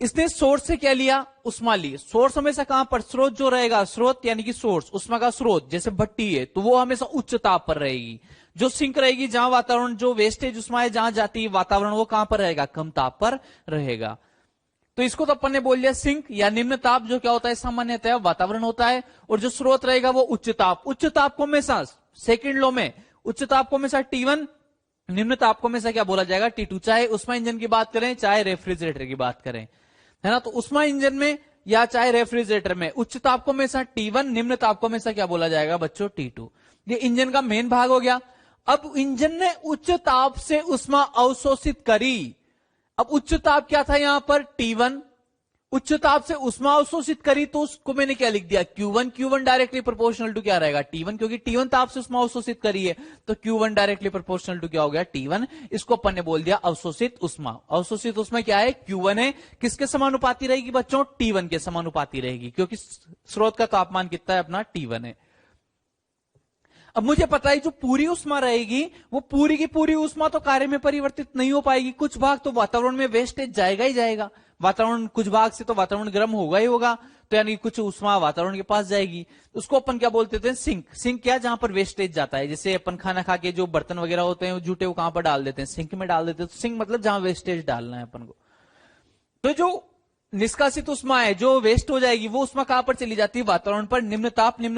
इसने सोर्स से क्या लिया, उष्मा ली। सोर्स हमेशा कहां पर, स्रोत जो रहेगा, स्रोत यानी कि सोर्स, उष्मा का स्रोत जैसे भट्टी है तो वो हमेशा उच्च ताप पर रहेगी। जो सिंक रहेगी, जहां वातावरण जो वेस्टेज उष्मा है जहां जाती है वातावरण, वो कहां पर रहेगा, कम ताप पर रहेगा। तो इसको तो अपन ने बोल दिया सिंक या निम्न ताप, जो क्या होता है सामान्यतः वातावरण होता है, और जो स्रोत रहेगा वो उच्च ताप। उच्च ताप को हमेशा सेकेंड लॉ में उच्च ताप को हमेशा T1, निम्न ताप को हमेशा क्या बोला जाएगा, T2, चाहे उष्मा इंजन की बात करें चाहे रेफ्रिजरेटर की बात करें, है ना। तो उष्मा इंजन में या चाहे रेफ्रिजरेटर में उच्च ताप को हमेशा T1, निम्न ताप को हमेशा क्या बोला जाएगा बच्चों, T2। ये इंजन का मेन भाग हो गया। अब इंजन ने उच्च ताप से उष्मा अवशोषित करी, अब उच्च ताप क्या था यहां पर T1, उच्च ताप से उष्मा अवशोषित करी तो उसको मैंने क्या लिख दिया Q1, Q1 directly proportional to क्या रहेगा T1, क्योंकि T1 ताप से उष्मा अवशोषित करी है तो Q1 डायरेक्टली प्रोपोर्शनल टू क्या हो गया T1। इसको अपन ने बोल दिया अवशोषित उष्मा। अवशोषित उष्मा क्या है Q1 है, किसके समानुपाती रहेगी बच्चों T1 के समानुपाती रहेगी, क्योंकि स्रोत का तापमान कितना है अपना T1 है। अब मुझे पता है जो पूरी उष्मा रहेगी वो पूरी की पूरी उष्मा तो कार्य में परिवर्तित नहीं हो पाएगी, कुछ भाग तो वातावरण में वेस्टेज जाएगा ही जाएगा, वातावरण कुछ भाग से तो वातावरण गर्म होगा ही होगा, तो यानी कुछ उष्मा वातावरण के पास जाएगी, उसको अपन क्या बोलते थे सिंक। सिंक क्या, जहां पर वेस्टेज जाता है, जैसे अपन खाना खा के जो बर्तन वगैरह होते हैं वो जूठे वो कहां पर डाल देते हैं, सिंक में डाल देते हैं। तो सिंक मतलब जहां वेस्टेज डालना है अपन को। तो जो निष्कासित उष्मा है जो वेस्ट हो जाएगी वो उष्मा कहां पर चली जाती है, वातावरण पर। निम्न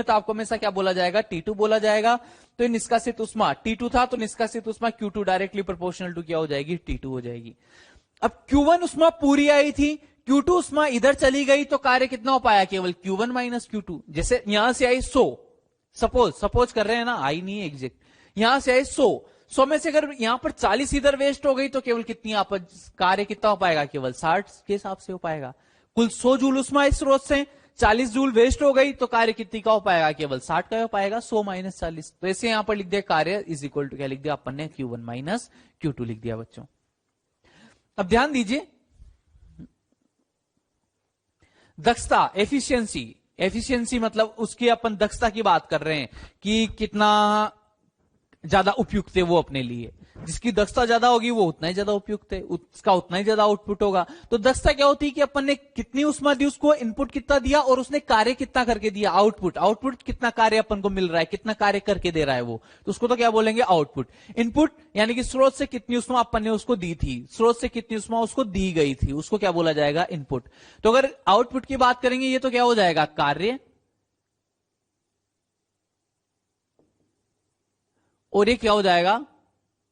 ताप को हमेशा क्या बोला जाएगा T2 बोला जाएगा। तो ये निष्कासित उष्मा T2 था तो निष्कासित उष्मा Q2 डायरेक्टली प्रोपोर्शनल टू क्या हो जाएगी T2 हो जाएगी। अब Q1 उष्मा पूरी आई थी, Q2 उष्मा इधर चली गई तो कार्य कितना हो पाया, केवल Q1 माइनस Q2। जैसे यहां से आई 100, सपोज कर रहे हैं ना, आई नहीं है एग्जैक्ट, यहां से आई 100 में से अगर यहां पर 40 इधर वेस्ट हो गई तो केवल कितनी आप कार्य कितना हो पाएगा, केवल 60 के हिसाब से हो पाएगा। कुल 100 जूल उष्मा इस स्रोत से 40 जूल वेस्ट हो गई तो कार्य कितनी का हो पाएगा, केवल 60 का हो पाएगा, 100 माइनस 40। तो ऐसे यहां पर लिख दिया कार्य इज इक्वल टू क्या लिख दिया अपन ने Q1 माइनस Q2 लिख दिया बच्चों। अब ध्यान दीजिए दक्षता, एफिशिएंसी मतलब उसकी अपन दक्षता की बात कर रहे हैं कि कितना ज्यादा उपयुक्त है वो अपने लिए। जिसकी दक्षता ज्यादा होगी वो उतना ही ज्यादा उपयुक्त है, उसका उतना ही ज्यादा आउटपुट होगा। तो दक्षता क्या होती है कि अपन ने कितनी उष्मा दी, उसको इनपुट कितना दिया और उसने कार्य कितना करके दिया, आउटपुट कितना कार्य अपन को मिल रहा है, कितना कार्य करके दे रहा है वो, तो उसको तो क्या बोलेंगे आउटपुट। इनपुट यानी कि स्रोत से कितनी उष्मा अपन ने उसको दी थी, स्रोत से कितनी उष्मा उसको दी गई थी, उसको क्या बोला जाएगा इनपुट। तो अगर आउटपुट की बात करेंगे ये तो क्या हो जाएगा कार्य, और ये क्या हो जाएगा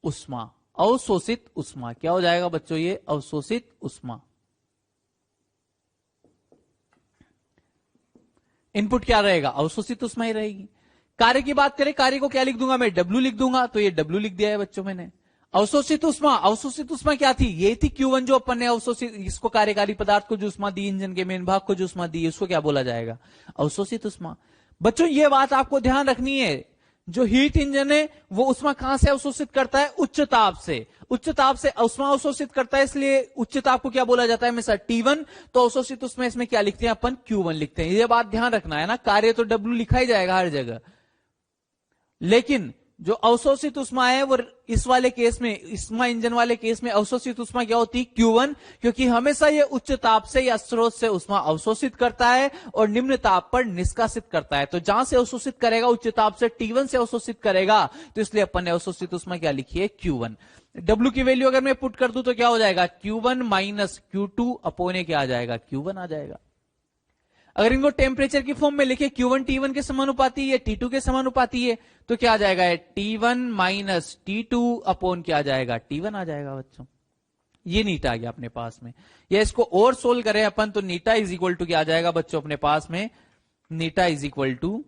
उष्मा, अवशोषित उष्मा। क्या हो जाएगा बच्चों ये अवशोषित उष्मा। इनपुट क्या रहेगा, अवशोषित उष्मा ही रहेगी। कार्य की बात करें, कार्य को क्या लिख दूंगा मैं, W लिख दूंगा, तो ये W लिख दिया है बच्चों मैंने। अवशोषित उष्मा क्या थी, ये थी Q1 जो अपन ने अवशोषित, इसको कार्यकारी पदार्थ को जो उष्मा दी, इंजन के मेन भाग को जो उष्मा दी, उसको क्या बोला जाएगा अवशोषित उष्मा। बच्चों ये बात आपको ध्यान रखनी है, जो हीट इंजन है वो उष्मा कहां से अवशोषित करता है, उच्च ताप से उष्मा अवशोषित करता है, इसलिए उच्च ताप को क्या बोला जाता है हमेशा T1। तो अवशोषित उष्मा इसमें क्या लिखते हैं अपन Q1 लिखते हैं। ये बात ध्यान रखना है ना, कार्य तो W लिखा ही जाएगा हर जगह, लेकिन जो अवशोषित उष्मा है वो इस वाले केस में, उष्मा इंजन वाले केस में अवशोषित उष्मा क्या होती है Q1, क्योंकि हमेशा ये उच्च ताप से या स्रोत से उष्मा अवशोषित करता है और निम्न ताप पर निष्कासित करता है। तो जहां से अवशोषित करेगा उच्च ताप से T1 से अवशोषित करेगा, तो इसलिए अपन ने अवशोषित उष्मा क्या लिखी है Q1। W की वैल्यू अगर मैं पुट कर दूं तो क्या हो जाएगा Q1 माइनस Q2 अपोने क्या आ जाएगा Q1 आ जाएगा। अगर इनको टेम्परेचर की फॉर्म में लिखे Q1 T1 के समानुपाती है, T2 के समानुपाती है, तो क्या आ जाएगा T1 माइनस T2 अपोन क्या आ जाएगा T1 आ जाएगा बच्चों। ये नीटा आ गया अपने पास में। या इसको और सोल्व करें अपन तो नीटा इज इक्वल टू क्या आ जाएगा बच्चों अपने पास में, नीटा इज इक्वल टू,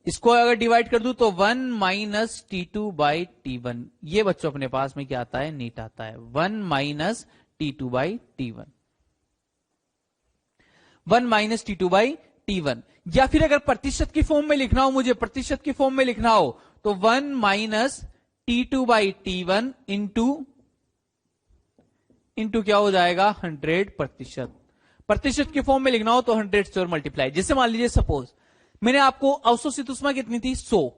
इसको अगर डिवाइड कर दूं तो 1 माइनस T2 बाई T1। ये बच्चों अपने पास में क्या आता है नीट आता है 1 minus T2 by T1, 1 minus T2 by T1। या फिर अगर प्रतिशत की फॉर्म में लिखना हो, मुझे प्रतिशत की फॉर्म में लिखना हो तो 1 minus T2 by T1 into क्या हो जाएगा 100%। प्रतिशत की फॉर्म में लिखना हो तो 100 से और मल्टीप्लाई। जैसे मान लीजिए सपोज मैंने आपको अवशोषित उष्मा कितनी थी 100,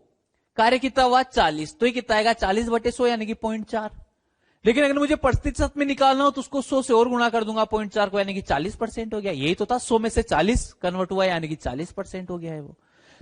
कार्य कितना हुआ 40, तो ये कितना आएगा 40/100 यानी कि 0.4। लेकिन अगर मुझे प्रतिशत में निकालना हो तो उसको 100 से और गुणा कर दूंगा 0.4 को, यानी कि 40% हो गया। यही तो था 100 में से 40 कन्वर्ट हुआ यानी कि 40% हो गया है वो।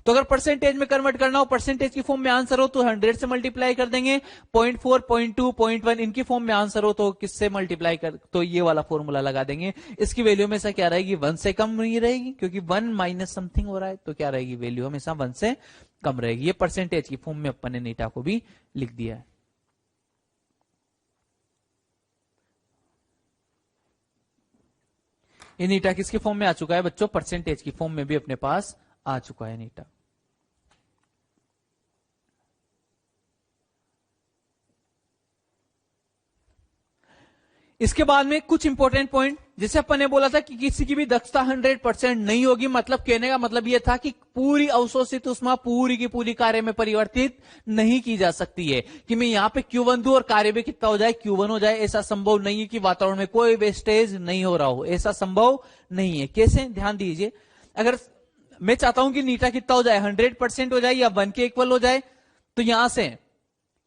तो अगर परसेंटेज में कन्वर्ट करना हो, परसेंटेज की फॉर्म में आंसर हो तो 100 से मल्टीप्लाई कर देंगे, 0.4 0.2 0.1 इनकी फॉर्म में आंसर हो तो किससे मल्टीप्लाई कर, तो ये वाला फॉर्मूला लगा देंगे। इसकी वैल्यू हमेशा क्या रहेगी 1 से कम नहीं रहेगी, क्योंकि 1 माइनस समथिंग हो रहा है, तो क्या रहेगी वैल्यू हमेशा 1 से कम रहेगी। ये परसेंटेज की फॉर्म में अपन ने नीटा को भी लिख दिया है। ये नीटा किसके फॉर्म में आ चुका है बच्चों, परसेंटेज की फॉर्म में भी अपने पास आ चुका है नीटा। इसके बाद में कुछ इंपॉर्टेंट पॉइंट, जैसे अपन ने बोला था कि किसी की भी दक्षता 100% नहीं होगी, मतलब कहने का मतलब यह था कि पूरी अवशोषित ऊष्मा पूरी की पूरी कार्य में परिवर्तित नहीं की जा सकती है कि मैं यहां पे Q1 दूं और कार्य भी कितना हो जाए, Q1 हो जाए। ऐसा संभव नहीं है कि वातावरण में कोई वेस्टेज नहीं हो रहा हो, ऐसा संभव नहीं है। कैसे, ध्यान दीजिए, अगर मैं चाहता हूं कि नीटा कितना हो जाए, 100% हो जाए या 1 के इक्वल हो जाए, तो यहां से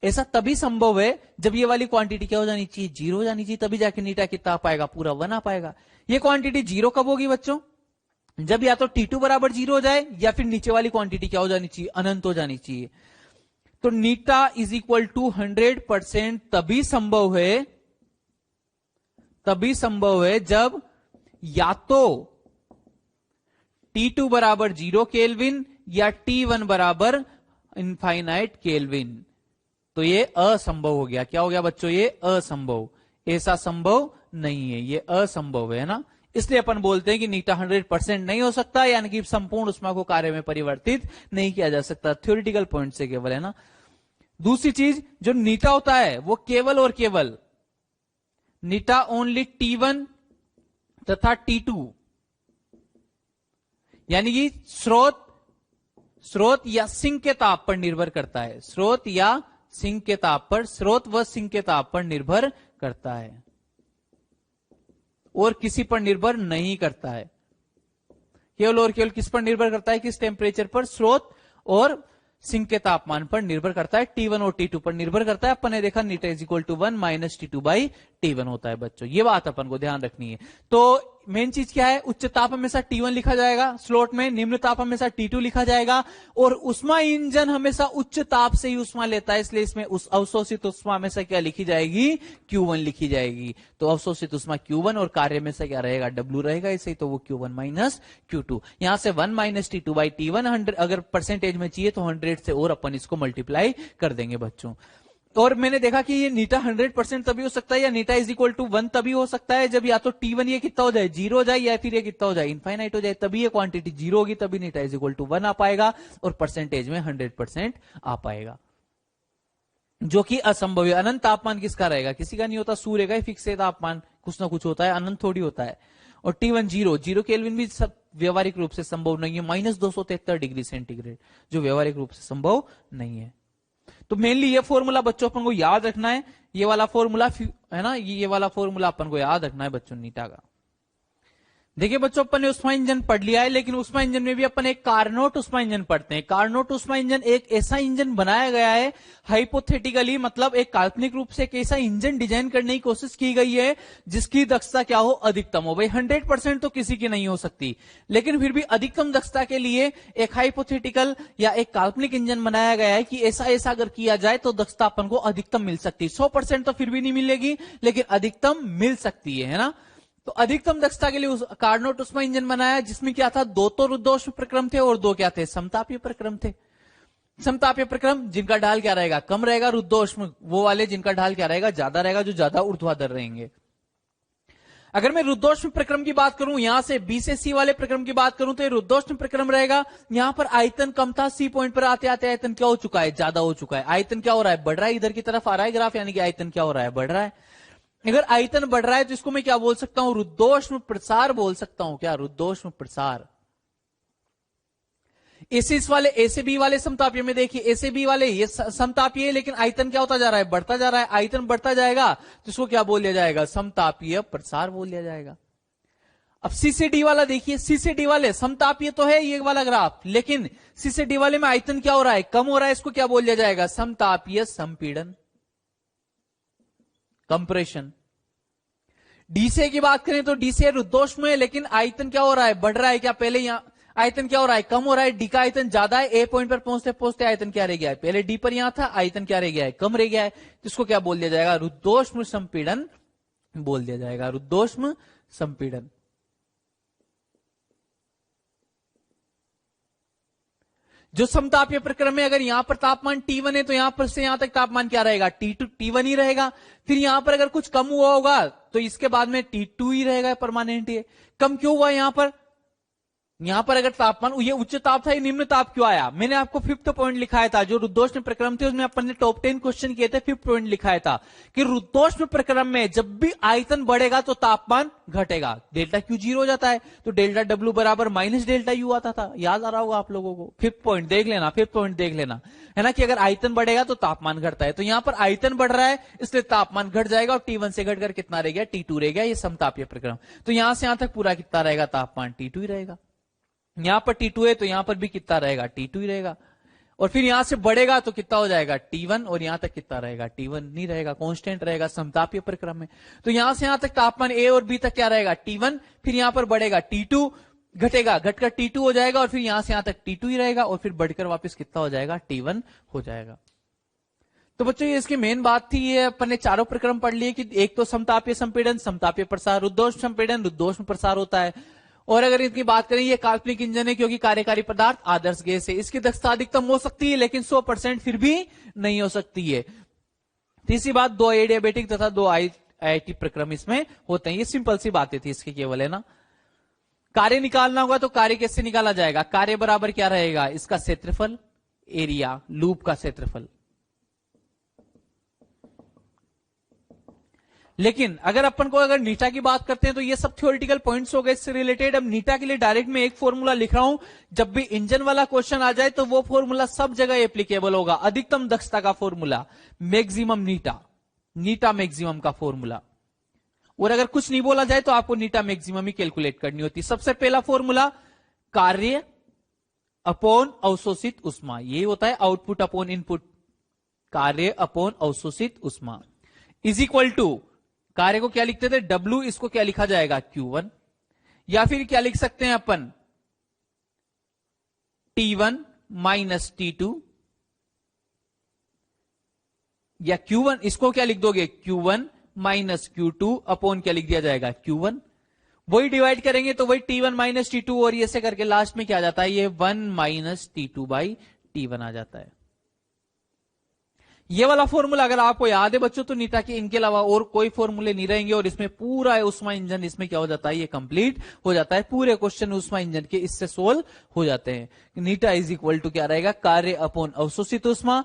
ऐसा तभी संभव है जब ये वाली क्वांटिटी क्या हो जानी चाहिए, 0 हो जानी चाहिए, तभी जाके नीटा कितना आ पाएगा, पूरा 1 आ पाएगा। ये क्वांटिटी 0 कब होगी बच्चों, जब या तो T2 बराबर 0 हो जाए या फिर नीचे वाली क्वांटिटी क्या हो जानी चाहिए, अनंत हो जानी चाहिए। तो नीटा इज इक्वल टू 100% तभी संभव है जब या तो T2 बराबर 0 केल्विन या T1 बराबर इनफाइनाइट केल्विन। तो ये असंभव हो गया। क्या हो गया बच्चों, ये असंभव, ऐसा संभव नहीं है, ये असंभव है ना। इसलिए अपन बोलते हैं कि नीटा 100% नहीं हो सकता, यानी कि संपूर्ण ऊष्मा को कार्य में परिवर्तित नहीं किया जा सकता, थ्योरेटिकल पॉइंट से केवल, है ना। दूसरी चीज, जो नीटा होता है वो केवल और केवल नीटा ओनली T1 तथा T2, यानी कि स्रोत या सिंक के ताप पर निर्भर करता है, स्रोत या सिंक के ताप पर, स्रोत व सिंक के ताप पर निर्भर करता है और किसी पर निर्भर नहीं करता है। केवल और केवल किस पर निर्भर करता है, किस टेम्परेचर पर, स्रोत और सिंक के तापमान पर निर्भर करता है, T1 और T2 पर निर्भर करता है। अपन ने देखा नीटा is equal to 1 minus T2 by T1 होता है बच्चों, ये बात अपन को ध्यान रखनी है। तो मेन चीज क्या है, उच्च ताप हमेशा T1 लिखा जाएगा स्लोट में, निम्न ताप हमेशा T2 लिखा जाएगा, और उष्मा इंजन हमेशा उच्च ताप से ही उष्मा लेता है, इसलिए इसमें उस अवशोषित उष्मा हमेशा क्या लिखी जाएगी, Q1 लिखी जाएगी। तो अवशोषित उष्मा Q1 और कार्य में से क्या रहेगा, W रहेगा, इसे तो वो Q1 माइनस Q2। यहां से 1 माइनस T2 बाई T1 100 अगर परसेंटेज में चाहिए तो 100 से और अपन इसको मल्टीप्लाई कर देंगे बच्चों। और मैंने देखा कि ये नीटा 100% तभी हो सकता है या नीटा इज इक्वल टू 1 तभी हो सकता है जब या तो T1 ये कितना हो जाए, 0 हो जाए, या फिर ये कितना हो जाए, इनफाइनाइट हो जाए, तभी ये क्वांटिटी 0 होगी, तभी नीटा इज इक्वल टू 1 आ पाएगा और परसेंटेज में 100% आ पाएगा, जो कि असंभव है। अनंत तापमान किसका रहेगा, किसी का नहीं होता, सूर्य का ही फिक्स है तापमान, कुछ ना कुछ होता है, अनंत थोड़ी होता है। और T1 0 केल्विन भी सब व्यवहारिक रूप से संभव नहीं है, -273 डिग्री सेंटीग्रेड, जो व्यवहारिक रूप से संभव नहीं है। तो मेनली ये फॉर्मूला बच्चों अपन को याद रखना है, ये वाला फॉर्मूला है ना, ये वाला फॉर्मूला अपन को याद रखना है बच्चों नीटा का। देखिए बच्चों, अपन ने उष्मा इंजन पढ़ लिया है, लेकिन उष्मा इंजन में भी अपन एक कार्नोट उष्मा इंजन पढ़ते हैं। कार्नोट उष्मा इंजन एक ऐसा इंजन बनाया गया है हाइपोथेटिकली, मतलब एक काल्पनिक रूप से एक ऐसा इंजन डिजाइन करने की कोशिश की गई है जिसकी दक्षता क्या हो, अधिकतम हो। भाई 100% तो किसी की नहीं हो सकती, लेकिन फिर भी अधिकतम दक्षता के लिए एक हाइपोथेटिकल या एक काल्पनिक इंजन बनाया गया है कि ऐसा ऐसा अगर किया जाए तो दक्षता अपन को अधिकतम मिल सकती है। 100% तो फिर भी नहीं मिलेगी, लेकिन अधिकतम मिल सकती है ना। तो अधिकतम दक्षता के लिए कार्नोट उष्मा इंजन बनाया, जिसमें क्या था, 2 तो रुद्धोष्म प्रक्रम थे और 2 क्या थे, समतापीय प्रक्रम थे। समतापीय प्रक्रम जिनका ढाल क्या रहेगा, कम रहेगा, रुद्धोष्म वो वाले जिनका ढाल क्या रहेगा, ज्यादा रहेगा, जो ज्यादा ऊर्ध्वाधर रहेंगे। अगर मैं रुद्धोष्म प्रक्रम की बात करूं, यहां से B से C वाले प्रक्रम की बात करूं, तो ये रुद्धोष्म प्रक्रम रहेगा। यहां पर आयतन कम था, C पॉइंट पर आते आते आयतन क्या हो चुका है, ज्यादा हो चुका है। आयतन क्या हो रहा है, बढ़ रहा है, इधर की तरफ आ रहा है ग्राफ, यानी कि आयतन क्या हो रहा है, बढ़ रहा है। अगर आयतन बढ़ रहा है तो इसको मैं क्या बोल सकता हूं, रुद्धोष्म प्रसार बोल सकता हूं। क्या, रुद्धोष्म प्रसार। इस वाले ए से बी वाले समतापीय में देखिए, ए से बी वाले ये समतापीय है, लेकिन आयतन क्या होता जा रहा है, बढ़ता जा रहा है। आयतन बढ़ता जाएगा तो इसको क्या बोल दिया जाएगा, समतापीय प्रसार बोल दिया जाएगा। अब सी से डी वाला देखिए, सी से डी वाले समतापीय तो है ये वाला ग्राफ, लेकिन सी से डी वाले में आयतन क्या हो रहा है, कम हो रहा है, इसको क्या बोल दिया जाएगा, समतापीय संपीड़न, कंप्रेशन। डीसे की बात करें तो डीसे रुद्धोष्म है, लेकिन आयतन क्या हो रहा है, बढ़ रहा है। क्या, पहले यहां आयतन क्या हो रहा है, कम हो रहा है, डी का आयतन ज्यादा है। ए पॉइंट पर पहुंचते पहुंचते आयतन क्या रह गया है, पहले डी पर यहां था, आयतन क्या रह गया है, कम रह गया है। तो इसको क्या बोल दिया जाएगा, रुद्धोष्म संपीड़न बोल दिया जाएगा, रुद्धोष्म संपीड़न। जो समतापीय प्रक्रम में अगर यहां पर तापमान T1 है तो यहां पर से यहां तक तापमान क्या रहेगा, T1 ही रहेगा। फिर यहां पर अगर कुछ कम हुआ होगा तो इसके बाद में T2 ही रहेगा, परमानेंट ही। कम क्यों हुआ यहां पर, यहां पर अगर तापमान, ये उच्च ताप था, ये निम्न ताप क्यों आया? मैंने आपको 5th पॉइंट लिखाया था, जो रुद्धोष्ण प्रक्रम थे उसमें अपन ने टॉप 10 क्वेश्चन किए थे, 5th पॉइंट लिखाया था कि रुद्धोष्ण प्रक्रम में जब भी आयतन बढ़ेगा तो तापमान घटेगा, डेल्टा क्यू 0 हो जाता है, तो डेल्टा डब्ल्यू बराबर माइनस डेल्टा यू आता था। याद आ रहा होगा आप लोगों को। 5th पॉइंट देख लेना, 5th पॉइंट देख लेना, है ना, कि अगर आयतन बढ़ेगा तो तापमान घटता है। तो यहां पर आयतन बढ़ रहा है इसलिए तापमान घट जाएगा, और T1 से घटकर कितना रह गया? T2 रह गया। ये समतापीय प्रक्रम। तो यहां से यहां तक पूरा कितना रहेगा? तापमान T2 ही रहेगा। यहां पर T2 है तो यहां पर भी कितना रहेगा? T2 ही रहेगा। और फिर यहां से बढ़ेगा तो कितना हो जाएगा? T1, और यहां तक कितना रहेगा? T1 नहीं रहेगा, कांस्टेंट रहेगा समतापीय प्रक्रम में। तो यहां से यहां तक तापमान A और B तक क्या रहेगा? T1, फिर यहां पर बढ़ेगा T2, घटेगा, घटकर T2 हो जाएगा, और फिर यहां से यहां तक T2 ही रहेगा, और फिर बढ़कर वापस कितना हो जाएगा? T1 हो जाएगा। तो बच्चों ये इसकी मेन बात थी, ये अपन ने चारों प्रक्रम पढ़ लिए कि एक तो समतापीय संपीड़न, समतापीय प्रसार, रुद्धोष्ण संपीड़न, रुद्धोष्ण प्रसार होता है। और अगर इनकी बात करें, ये काल्पनिक इंजन है क्योंकि कार्यकारी पदार्थ आदर्श गैस है। इसकी दक्षता अधिकतम हो सकती है लेकिन 100% फिर भी नहीं हो सकती है। तीसरी बात, 2 एडियाबेटिक तथा 2 IIT प्रक्रम इसमें होते हैं। ये सिंपल सी बातें थी इसकी केवल, है ना। कार्य निकालना होगा तो कार्य कैसे निकाला जाएगा? कार्य बराबर क्या रहेगा? इसका क्षेत्रफल, एरिया, लूप का क्षेत्रफल। लेकिन अगर अपन को अगर नीटा की बात करते हैं तो ये सब थ्योरेटिकल पॉइंट्स हो गए इससे रिलेटेड। अब नीटा के लिए डायरेक्ट मैं एक फॉर्मूला लिख रहा हूं, जब भी इंजन वाला क्वेश्चन आ जाए तो वो फॉर्मूला सब जगह एप्लीकेबल होगा। अधिकतम दक्षता का फॉर्मूला, मैक्सिमम नीटा, नीटा मैक्सिमम का फॉर्मूला। और अगर कुछ नहीं बोला जाए तो आपको नीटा मैक्सिमम ही कैलकुलेट करनी होती। सबसे पहला फॉर्मूला, कार्य अपॉन अवशोषित उष्मा, ये होता है आउटपुट अपॉन इनपुट। कार्य अपॉन अवशोषित उष्मा इज इक्वल टू, कार्य को क्या लिखते थे? W, इसको क्या लिखा जाएगा? Q1, या फिर क्या लिख सकते हैं अपन? T1 माइनस T2, या Q1, इसको क्या लिख दोगे? Q1 माइनस Q2 अपॉन क्या लिख दिया जाएगा? Q1। वही डिवाइड करेंगे तो वही T1 माइनस T2, और ये से करके लास्ट में क्या आ जाता है? ये 1 माइनस T2 बाई T1 आ जाता है। ये वाला फॉर्मूला अगर आपको याद है बच्चों तो नीटा के इनके अलावा और कोई फॉर्मूले नहीं रहेंगे, और इसमें पूरा उष्मा इंजन इसमें क्या हो जाता है? ये कंप्लीट हो जाता है। पूरे क्वेश्चन उष्मा इंजन के इससे सोल्व हो जाते हैं। नीटा इज इक्वल टू क्या रहेगा? कार्य अपॉन अवशोषित उष्मा,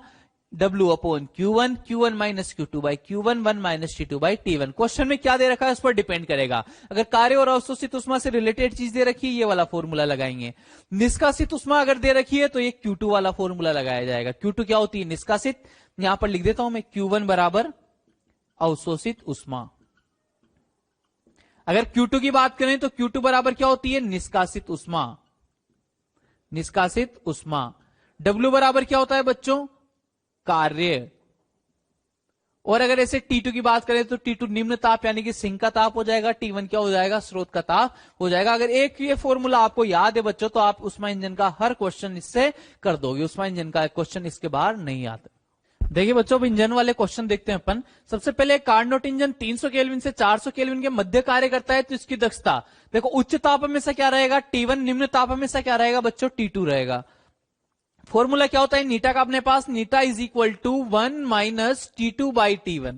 W upon Q1, Q1 minus Q2 by Q1, 1 minus T2 by T1। Question में क्या दे रखा है उस पर डिपेंड करेगा। अगर कार्य और अवशोषित उष्मा से रिलेटेड चीज दे रखी है, ये वाला फॉर्मूला लगाएंगे। निष्कासित उष्मा अगर दे रखी है तो ये Q2 वाला फॉर्मूला लगाया जाएगा। Q2 क्या होती है? निष्कासित। यहां पर लिख देता हूं मैं, Q1 बराबर अवशोषित उष्मा। अगर Q2 की बात करें तो Q2 बराबर क्या होती है? निष्कासित उष्मा, निष्कासित उष्मा। W बराबर क्या होता है बच्चों? कार्य। और अगर ऐसे T2 की बात करें तो T2 निम्न ताप यानी कि सिंक का ताप हो जाएगा। T1 क्या हो जाएगा? स्रोत का ताप हो जाएगा। अगर एक ये फॉर्मूला आपको याद है बच्चों तो आप उष्मा इंजन का हर क्वेश्चन इससे कर दोगे। उष्मा इंजन का क्वेश्चन इसके बाहर नहीं आता। देखिए बच्चों, अब इंजन वाले क्वेश्चन देखते हैं अपन। सबसे पहले कार्नोट इंजन 300 केल्विन से 400 केल्विन के मध्य कार्य करता है तो इसकी दक्षता देखो, उच्च ताप हमेशा क्या रहेगा? T1, निम्न ताप हमेशा क्या रहेगा बच्चों? T2 रहेगा। फॉर्मूला क्या होता है नीटा का अपने पास? नीटा is equal to 1 minus T2 by T1,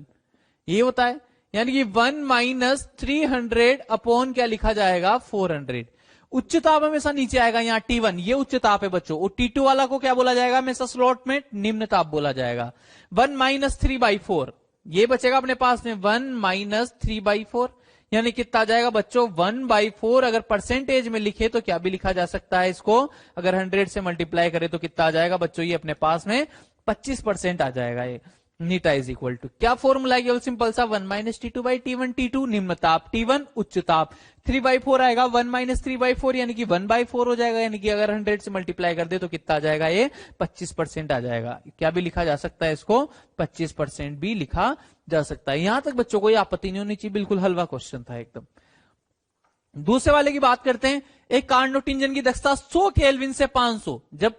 ये होता है। यानी कि 1 माइनस 300 अपॉन क्या लिखा जाएगा? 400। उच्च ताप हमेशा नीचे आएगा, यहाँ T1 ये उच्च ताप है बच्चों, और T2 वाला को क्या बोला जाएगा? हमेशा स्लॉट में निम्न ताप बोला जाएगा। 1 माइनस 3/4 ये बचेगा अपने पास में 1 माइनस 3/4, यानी कितना आ जाएगा बच्चों? 1/4। अगर परसेंटेज में लिखे तो क्या भी लिखा जा सकता है इसको, अगर 100 से मल्टीप्लाई करे तो कितना आ जाएगा बच्चों? ये अपने पास में 25% आ जाएगा। ये नीटा इज इक्वल टू क्या फॉर्मूला है? केवल सिंपल सा 1 minus T2 by T1। T2 निम्न ताप, T1 उच्च ताप। 3/4 आएगा, 1 माइनस 3/4 यानी कि 1/4 हो जाएगा। यानी कि अगर 100 से मल्टीप्लाई कर दे तो कितना आ जाएगा? ये 25% आ जाएगा। क्या भी लिखा जा सकता है इसको? 25% भी लिखा जा सकता है। यहां तक बच्चों को ये आपत्ति नहीं होनी चाहिए, बिल्कुल हलवा क्वेश्चन था एकदम। दूसरे वाले की बात करते हैं। एक कार्नोट इंजन की दक्षता 100 केल्विन से 500, जब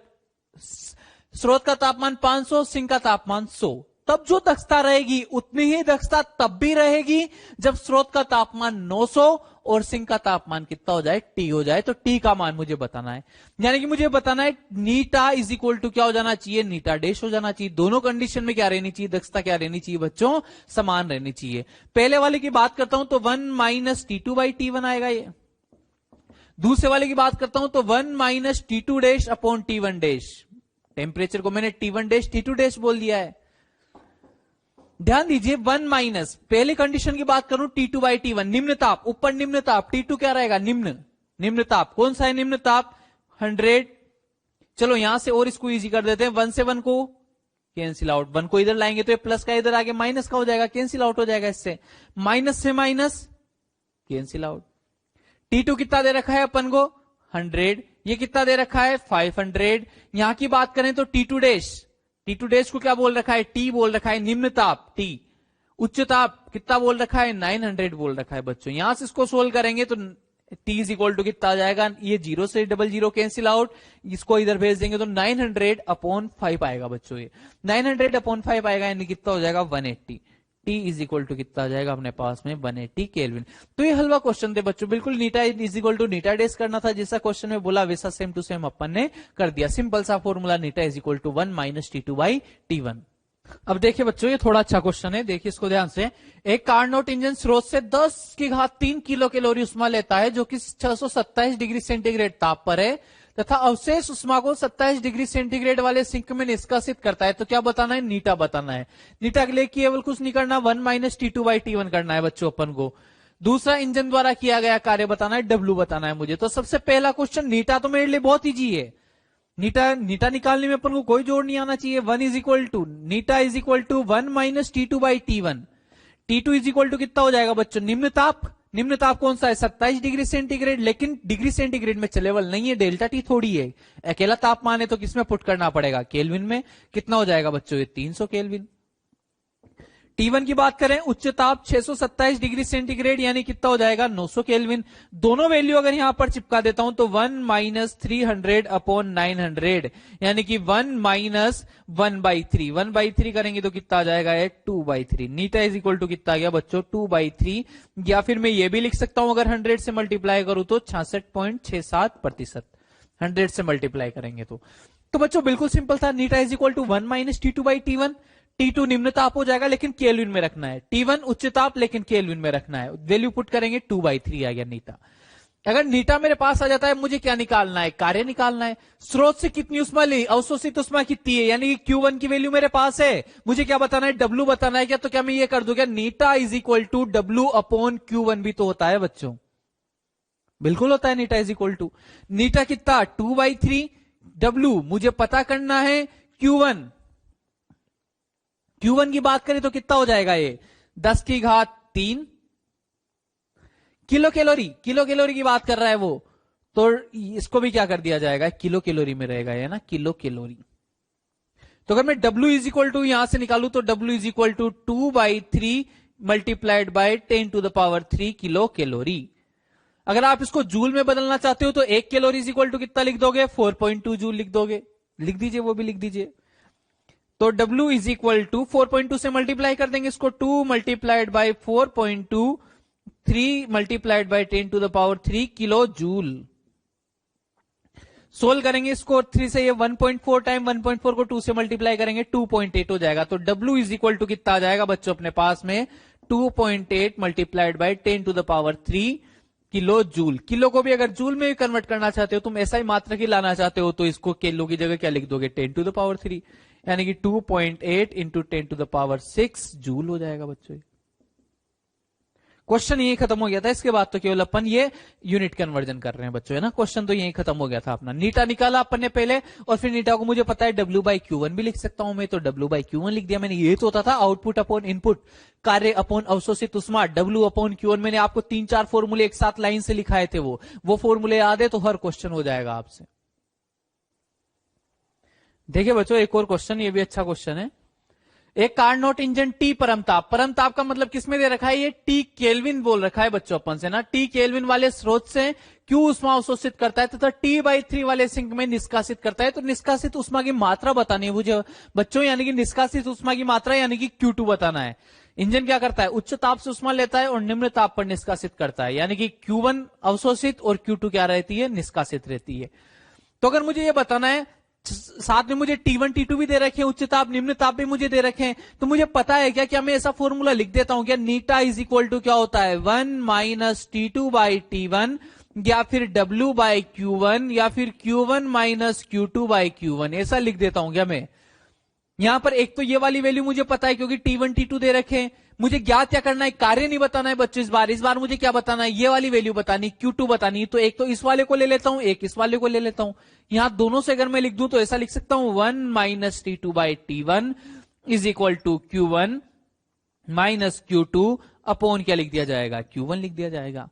स्रोत का तापमान 500, सिंक का तापमान 100, तब जो दक्षता रहेगी उतनी ही दक्षता तब भी रहेगी जब स्रोत का तापमान 900 और सिंक का तापमान कितना हो जाए? T हो जाए। तो T का मान मुझे बताना है, यानी कि मुझे बताना है नीटा इज इक्वल टू क्या हो जाना चाहिए? नीटा डैश हो जाना चाहिए। दोनों कंडीशन में क्या रहनी चाहिए? दक्षता क्या रहनी चाहिए बच्चों? समान रहनी चाहिए। पहले वाले की बात करता हूं तो 1 माइनस T2 बाई T1 आएगा ये। दूसरे वाले की बात करता हूं तो 1 minus T2 dash upon T1 dash. Temperature को मैंने T1 डैश T2 डैश बोल दिया है। ध्यान दीजिए 1 माइनस, पहली कंडीशन की बात करूं T2 बाई T1, निम्न ताप, ऊपर निम्न ताप, T2 क्या रहेगा, निम्न ताप। कौन सा है निम्न ताप, 100। चलो यहां से और इसको इजी कर देते हैं, 1 से 1 को कैंसिल आउट, 1 को इधर लाएंगे तो ये प्लस का इधर आगे माइनस का हो जाएगा, कैंसिल आउट हो जाएगा इससे, माइनस से माइनस कैंसिल आउट। T2 कितना दे रखा है अपन को, 100, ये कितना दे रखा है 500। यहां की बात करें तो T2 डैश को क्या बोल रखा है, T बोल रखा है, निम्न ताप T, उच्च ताप कितना बोल रखा है 900 बोल रखा है बच्चों। यहां से इसको सोल्व करेंगे तो T इज इक्वल टू कितना आ जाएगा, ये 0 से 00 कैंसिल आउट, इसको इधर भेज देंगे तो 900 अपॉन 5 आएगा बच्चों, ये 900 अपॉन 5 आएगा, यानी कितना हो जाएगा 180। T इज इक्वल टू कितना आ जाएगा अपने पास में 180 केल्विन। तो ये हलवा क्वेश्चन थे बच्चों, बिल्कुल नीटा इज इक्वल टू नीटा डैश करना था, जैसा क्वेश्चन में बोला वैसा सेम टू सेम अपन ने कर दिया। सिंपल सा formula, eta is equal to 1 minus T2 by T1। अब देखिए बच्चों, ये थोड़ा अच्छा क्वेश्चन है, देखिए इसको ध्यान से। एक कार्नोट इंजन स्रोत से 10 की घात 3 किलो कैलोरी उष्मा लेता है जो कि 627 डिग्री सेंटीग्रेड ताप पर है, तथा अवशेष उष्मा को 27 डिग्री सेंटीग्रेड वाले सिंक में निष्कासित करता है। तो क्या बताना है, नीटा बताना है। नीटा के लिए केवल कुछ नहीं करना, 1 माइनस T2 बाई T1 करना है बच्चों अपन को। दूसरा, इंजन द्वारा किया गया कार्य बताना है, W बताना है मुझे। तो सबसे पहला क्वेश्चन, नीटा तो मेरे लिए बहुत ईजी है, नीटा निकालने में अपन को कोई जोड़ नहीं आना चाहिए। 1 is equal to eta is equal to 1 minus T2 by T1। T2 is equal to कितना हो जाएगा बच्चों, निम्न ताप कौन सा है 27 डिग्री सेंटीग्रेड, लेकिन डिग्री सेंटीग्रेड में चलेबल नहीं है, डेल्टा T थोड़ी है, अकेला तापमान है, तो किसमें पुट करना पड़ेगा, केल्विन में। कितना हो जाएगा बच्चों, ये 300 केल्विन। T1 की बात करें, उच्च ताप 627 डिग्री सेंटीग्रेड, यानी कितना हो जाएगा 900 केल्विन। दोनों वैल्यू अगर यहां पर चिपका देता हूं तो 1 माइनस 300 अपॉन 900, यानी कि 1 माइनस 1/3, 1/3 करेंगे तो कितना आ जाएगा, 2/3। नीटा इज इक्वल टू कितना आ गया बच्चों, 2/3। या फिर मैं ये भी लिख सकता हूं, अगर 100 से मल्टीप्लाई करूं तो 66.67%, 100 से मल्टीप्लाई करेंगे तो बच्चों बिल्कुल सिंपल था। नीटा is equal to 1 minus T2 by T1। T2 निम्न ताप हो जाएगा लेकिन केल्विन में रखना है, T1 उच्च ताप लेकिन केल्विन में रखना है, वैल्यू पुट करेंगे 2/3 आ गया नीटा। अगर नीटा मेरे पास आ जाता है, मुझे क्या निकालना है, कार्य निकालना है। स्रोत से कितनी उष्मा ली, अवशोषित उष्मा कितनी है, यानी कि Q1 की वैल्यू मेरे पास है, मुझे क्या बताना है, W बताना है क्या। तो क्या मैं ये कर दूं क्या, नीटा is equal to W upon Q1 भी तो होता है बच्चों, बिल्कुल होता है। नीटा इज इक्वल टू नीटा कितना 2/3, W मुझे पता करना है Q1 की बात करें तो कितना हो जाएगा, ये 10 की घात 3 किलो कैलोरी की बात कर रहा है वो, तो इसको भी क्या कर दिया जाएगा, किलो कैलोरी में रहेगा, है ना, किलो कैलोरी। तो अगर मैं W इज इक्वल टू यहां से निकालू तो W is equal to 2/3 multiplied by 10 to the power 3 kilo calorie. अगर आप इसको जूल में बदलना चाहते हो तो 1 कैलोरी इज इक्वल टू कितना लिख दोगे, 4.2 जूल लिख दोगे, लिख दीजिए, वो भी लिख दीजिए। तो W इज इक्वल टू 4.2 से मल्टीप्लाई कर देंगे इसको, 2 multiplied by 4.2, 3 multiplied by 10 to the power 3 kilo joule. Solve करेंगे इसको, 3 से ये 1.4 टाइम 1.4 को 2 से मल्टीप्लाई करेंगे 2.8 हो जाएगा। तो W इज इक्वल टू कितना आ जाएगा बच्चों अपने पास में, 2.8 multiplied by 10 to the power 3 kilo joule. Kilo को भी अगर जूल में भी कन्वर्ट करना चाहते हो, तुम ऐसा ही मात्रा की लाना चाहते हो, तो इसको किलो की जगह क्या लिख दोगे, 10 टू द पावर 3, यानी कि 2.8 into 10 to the power 6 joule हो जाएगा बच्चों। क्वेश्चन यही खत्म हो गया था, इसके बाद तो केवल अपन ये यूनिट कन्वर्जन कर रहे हैं बच्चों, है ना। क्वेश्चन तो यही खत्म हो गया था अपना। नीटा निकाला अपन ने पहले, और फिर नीटा को मुझे पता है W/Q1 भी लिख सकता हूं मैं, तो W/Q1 लिख दिया मैंने। ये तो होता था आउटपुट अपॉन इनपुट, कार्य अपॉन अवशोषित उष्मा, W/Q1। मैंने आपको 3-4 फॉर्मूले एक साथ लाइन से लिखाए थे, वो फॉर्मूले याद है तो हर क्वेश्चन हो जाएगा आपसे। देखिए बच्चों एक और क्वेश्चन, ये भी अच्छा क्वेश्चन है। एक कार्नोट इंजन T परम ताप का मतलब किसमें दे रखा है, ये T केल्विन बोल रखा है बच्चों अपन से ना। T केल्विन वाले स्रोत से Q उष्मा अवशोषित करता है तथा T/3 वाले सिंक में निष्कासित करता है। तो निष्कासित उष्मा की मात्रा बतानी है मुझे बच्चों, यानी कि निष्कासित उष्मा की मात्रा यानी कि Q2 बताना है। इंजन क्या करता है, उच्च ताप से उष्मा लेता है और निम्न ताप पर निष्कासित करता है, यानी कि Q1 अवशोषित और Q2 क्या रहती है, निष्कासित रहती है। तो अगर मुझे ये बताना है, साथ में मुझे T1 T2 भी दे रखे हैं, उच्च ताप निम्न ताप भी मुझे दे रखे हैं, तो मुझे पता है क्या मैं ऐसा फॉर्मूला लिख देता हूं क्या, नीटा इज इक्वल टू क्या होता है, 1 माइनस T2 बाई T1 या फिर W बाय Q1 या फिर Q1 minus Q2 bye Q1, ऐसा लिख देता हूं क्या मैं। यहां पर एक तो ये वाली वैल्यू मुझे पता है क्योंकि T1 T2 दे रखे हैं। मुझे ज्ञात क्या करना है, कार्य नहीं बताना है बच्चों। इस बार मुझे क्या बताना है, ये वाली वैल्यू बतानी, Q2 बतानी। तो एक तो इस वाले को ले लेता हूं, एक इस वाले को ले लेता हूं। यहां दोनों से अगर मैं लिख दूं तो ऐसा लिख सकता हूं 1 minus T2 by T1 is equal to Q1 minus Q2 upon क्या लिख दिया जाएगा, Q1 लिख दिया जाएगा।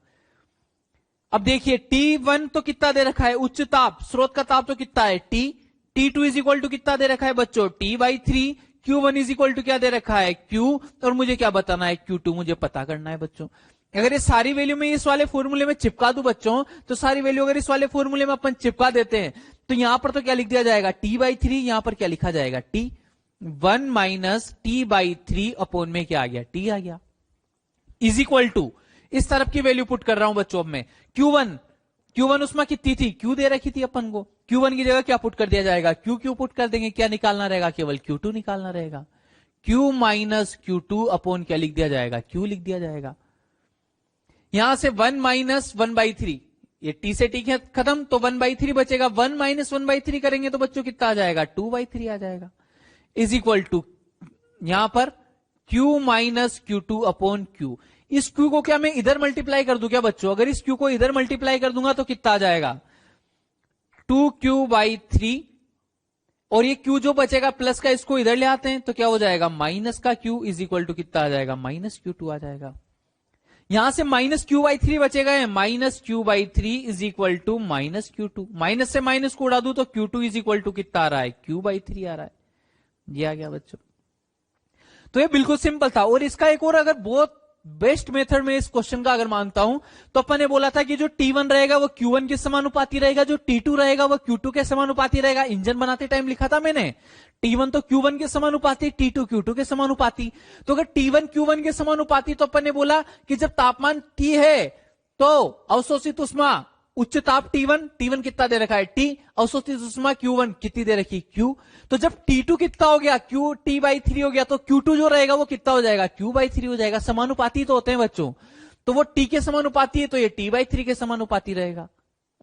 अब देखिए T1 तो कितना दे रखा है, उच्च ताप, स्रोत का ताप तो कितना है T। T2 is equal to कितना दे रखा है बच्चों, T/3। Q1 is equal to क्या दे रखा है, Q। और मुझे क्या बताना है, Q2 मुझे पता करना है बच्चों। अगर ये सारी वैल्यू में इस वाले फॉर्मूले में चिपका दूं बच्चों, तो सारी वैल्यू अगर इस वाले फॉर्मूले में अपन चिपका देते हैं तो यहां पर तो क्या लिख दिया जाएगा, T/3। यहां पर क्या लिखा जाएगा, T। 1 माइनस T/3 अपॉन में क्या आ गया, T आ गया, इज इक्वल टू इस तरफ की वैल्यू पुट कर रहा हूं बच्चों। अब मैं Q1 उसमें कितनी थी, Q दे रखी थी अपन को। Q1 की जगह क्या पुट कर दिया जाएगा, Q पुट कर देंगे। क्या निकालना रहेगा, केवल Q2 निकालना रहेगा। Q माइनस Q2 अपॉन क्या लिख दिया जाएगा, Q लिख दिया जाएगा। यहां से 1 माइनस 1/3, ये T से T खत्म, तो 1/3 बचेगा। 1 माइनस 1/3 करेंगे तो बच्चों कितना आ जाएगा, 2/3 आ जाएगा, इज इक्वल टू यहां पर Q minus Q2 upon Q। इस Q को क्या मैं इधर मल्टीप्लाई कर दूं क्या बच्चों, अगर इस Q को इधर मल्टीप्लाई कर दूंगा तो कितना आ जाएगा, 2Q/3। और ये Q जो बचेगा प्लस का, इसको इधर ले आते हैं तो क्या हो जाएगा, माइनस का Q इज इक्वल टू कितना आ जाएगा, माइनस Q2 आ जाएगा। यहां से माइनस Q/3 बचेगा, minus Q/3 is equal to minus Q2। Minus से माइनस को उड़ा दूं तो Q2 इज इक्वल टू कितना आ रहा है, Q/3 आ रहा है। ये आ गया बच्चों। तो ये बिल्कुल सिंपल था। और इसका एक और अगर बहुत बेस्ट मेथड में इस क्वेश्चन का अगर मानता हूं तो अपन ने बोला था कि जो T1 रहेगा वो Q1 के समानुपाती रहेगा, जो T2 रहेगा वो Q2 के समानुपाती रहेगा। इंजन बनाते टाइम लिखा था मैंने, T1 तो Q1 के समानुपाती, T2 Q2 के समानुपाती। तो अगर T1 Q1 के समानुपाती तो अपन ने बोला कि जब तापमान T है तो अवशोषित उष्मा उच्च ताप T1 कितना दे रखा है, T। अवशोषित उष्मा Q1 कितनी दे रखी, Q। तो जब T2 कितना हो गया, Q T/3 हो गया, तो Q2 जो रहेगा वो कितना हो जाएगा, Q/3 हो जाएगा। समानुपाती तो होते हैं बच्चों, तो वो T के समानुपाती है तो ये T/3 के समानुपाती रहेगा।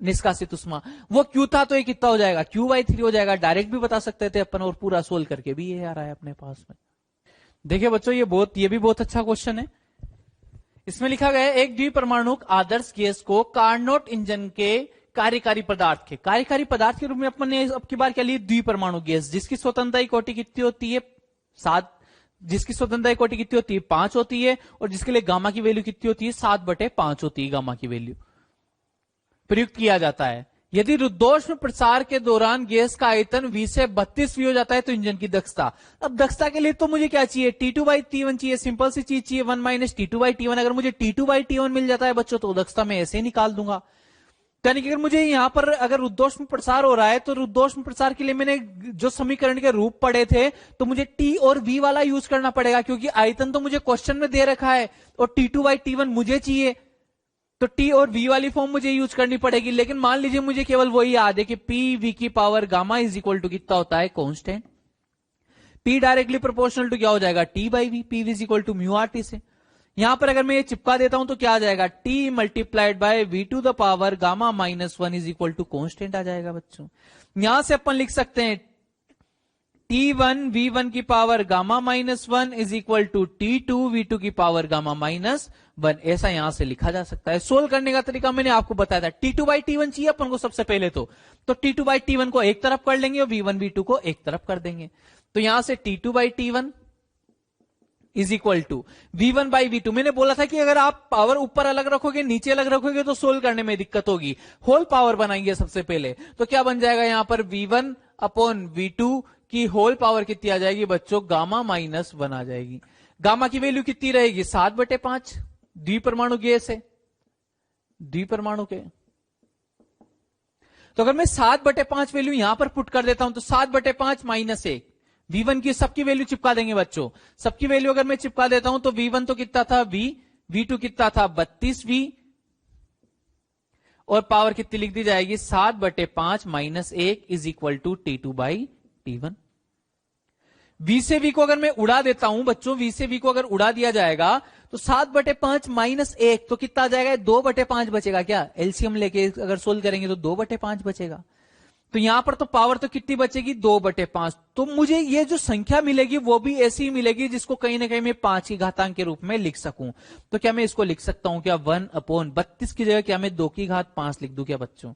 निष्कासित उष्मा वो Q था तो ये कितना हो जाएगा, Q/3 हो जाएगा। डायरेक्ट भी बता सकते थे अपन, और पूरा सोल्व करके भी ये आ रहा है अपने पास में। देखिए बच्चों ये भी बहुत अच्छा क्वेश्चन है। इसमें लिखा गया है एक द्विपरमाणुक आदर्श गैस को कार्नोट इंजन के कार्यकारी पदार्थ के रूप में अपन ने अब की बार क्या लिए, द्विपरमाणु गैस, जिसकी स्वतंत्रता कोटि कितनी होती है, 7। जिसकी स्वतंत्रता कोटि कितनी होती है, 5 होती है। और जिसके लिए गामा की वैल्यू कितनी होती है, 7/5 होती है गामा की वैल्यू। प्रयुक्त किया जाता है यदि रुद्धोष्म प्रसार के दौरान गैस का आयतन 20 से 32 हो जाता है तो इंजन की दक्षता। अब दक्षता के लिए तो मुझे क्या चाहिए, T2/T1 चाहिए, सिंपल सी चीज चाहिए, 1 माइनस T2/T1। अगर मुझे T2/T1 मिल जाता है बच्चों तो दक्षता मैं ऐसे ही निकाल दूंगा। यानी कि अगर मुझे यहां पर अगर रुद्धोष्म प्रसार हो रहा है तो रुद्धोष्म प्रसार के लिए मैंने जो समीकरण के रूप पढ़े थे तो मुझे T और V वाला यूज करना पड़ेगा, क्योंकि आयतन तो मुझे क्वेश्चन में दे रखा है और T2/T1 मुझे चाहिए, तो T और V वाली फॉर्म मुझे यूज करनी पड़ेगी। लेकिन मान लीजिए मुझे केवल वही याद है कि PV की power gamma is equal to कितना होता है, constant. P directly proportional to क्या हो जाएगा, T/V। PV is equal to μRT से। यहां पर अगर मैं ये चिपका देता हूं तो क्या आ जाएगा, T multiplied by V⁻⁻ gamma -1 is equal to constant आ जाएगा बच्चों। यहां से अपन लिख सकते हैं T1 V1 की power gamma -1 is equal to T2 V2 की पावर गामा -1। ऐसा यहां से लिखा जा सकता है। सोल्व करने का तरीका मैंने आपको बताया था। T2/T1 चाहिए अपन को सबसे पहले तो T2/T1 को एक तरफ कर लेंगे और V1 V2 को एक तरफ कर देंगे। तो यहां से T2/T1 is equal to V1/V2। मैंने बोला था कि अगर आप पावर ऊपर अलग रखोगे नीचे अलग रखोगे तो सोल्व करने में दिक्कत होगी। होल पावर बनाएंगे सबसे पहले, तो क्या बन जाएगा यहां पर V1/V2 की होल पावर कितनी आ जाएगी बच्चों, गामा -1 आ जाएगी। गामा की वैल्यू कितनी रहेगी, 7/5। द्विपरमाणु गैस है, द्विपरमाणु के, तो अगर मैं 7/5 वैल्यू यहां पर पुट कर देता हूं तो 7/5 -1 V1 की सबकी वैल्यू चिपका देंगे बच्चों। सबकी वैल्यू अगर मैं चिपका देता हूं तो V1 तो कितना था V, V2 कितना था 32V, और पावर कितनी लिख दी जाएगी 7/5 -1 is equal to T2/T1। V से V को अगर मैं उड़ा देता हूं बच्चों, V से V को अगर उड़ा दिया जाएगा तो 7/5 माइनस 1 तो कितना आ जाएगा? 2/5 बचेगा क्या? एलसीएम लेके अगर सोल्व करेंगे तो 2/5 बचेगा। तो यहां पर तो पावर तो कितनी बचेगी? 2/5। तो मुझे ये जो संख्या मिलेगी वो भी ऐसी मिलेगी जिसको कहीं ना कहीं मैं 5 की घातांक के रूप में लिख सकूं। तो क्या मैं इसको लिख सकता हूं क्या? 1/32 की जगह क्या मैं 2 की घात 5 लिख दूं क्या बच्चों?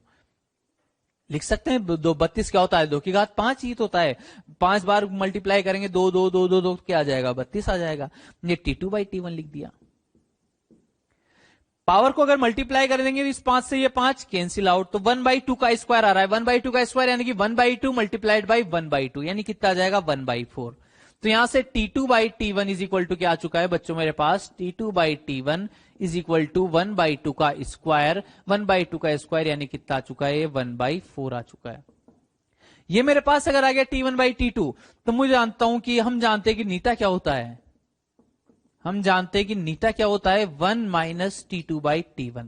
लिख सकते हैं। 32 क्या होता है? 2 की घात 5 ही तो होता है। 5 बार मल्टीप्लाई करेंगे 2 2 2 2 2 क्या आ जाएगा? 32 आ जाएगा। ये T2/T1 लिख दिया। पावर को अगर मल्टीप्लाई कर देंगे इस 5 से, ये 5 कैंसिल आउट, तो 1/2 का स्क्वायर आ रहा है। 1/2 का स्क्वायर यानी कि 1/2 मल्टीप्लाइड बाई 1/2 यानी कितना आ जाएगा? 1/4। तो यहां से T2/T1 इज इक्वल टू क्या आ चुका है बच्चों मेरे पास? T2/T1 इज इक्वल टू 1/2 का स्क्वायर। 1/2 का स्क्वायर यानी कितना आ चुका है? 1/4 आ चुका है। ये मेरे पास अगर आ गया T1/T2 तो मुझे जानता हूं कि हम जानते हैं कि नीता क्या होता है। हम जानते हैं कि नीता क्या होता है? 1 माइनस T2/T1।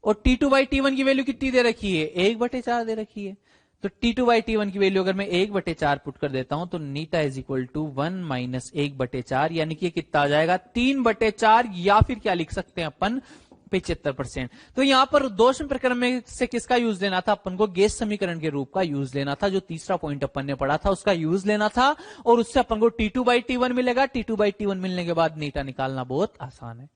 और T2/T1 की वैल्यू कितनी दे रखी है? 1/4 दे रखी है। तो T2/T1 की वैल्यू अगर मैं 1/4 पुट कर देता हूं तो नीता इज इक्वल टू 1 माइनस 1/4 यानी कि कितना आ जाएगा? 3/4 या फिर क्या लिख सकते हैं अपन? 75%। तो यहां पर दोष प्रकरण में से किसका यूज लेना था? अपन को गैस समीकरण के रूप का यूज लेना था। जो तीसरा पॉइंट अपन ने पढ़ा था उसका यूज लेना था और उससे अपन को T2/T1 मिलेगा। T2/T1 मिलने के बाद नीटा निकालना बहुत आसान है।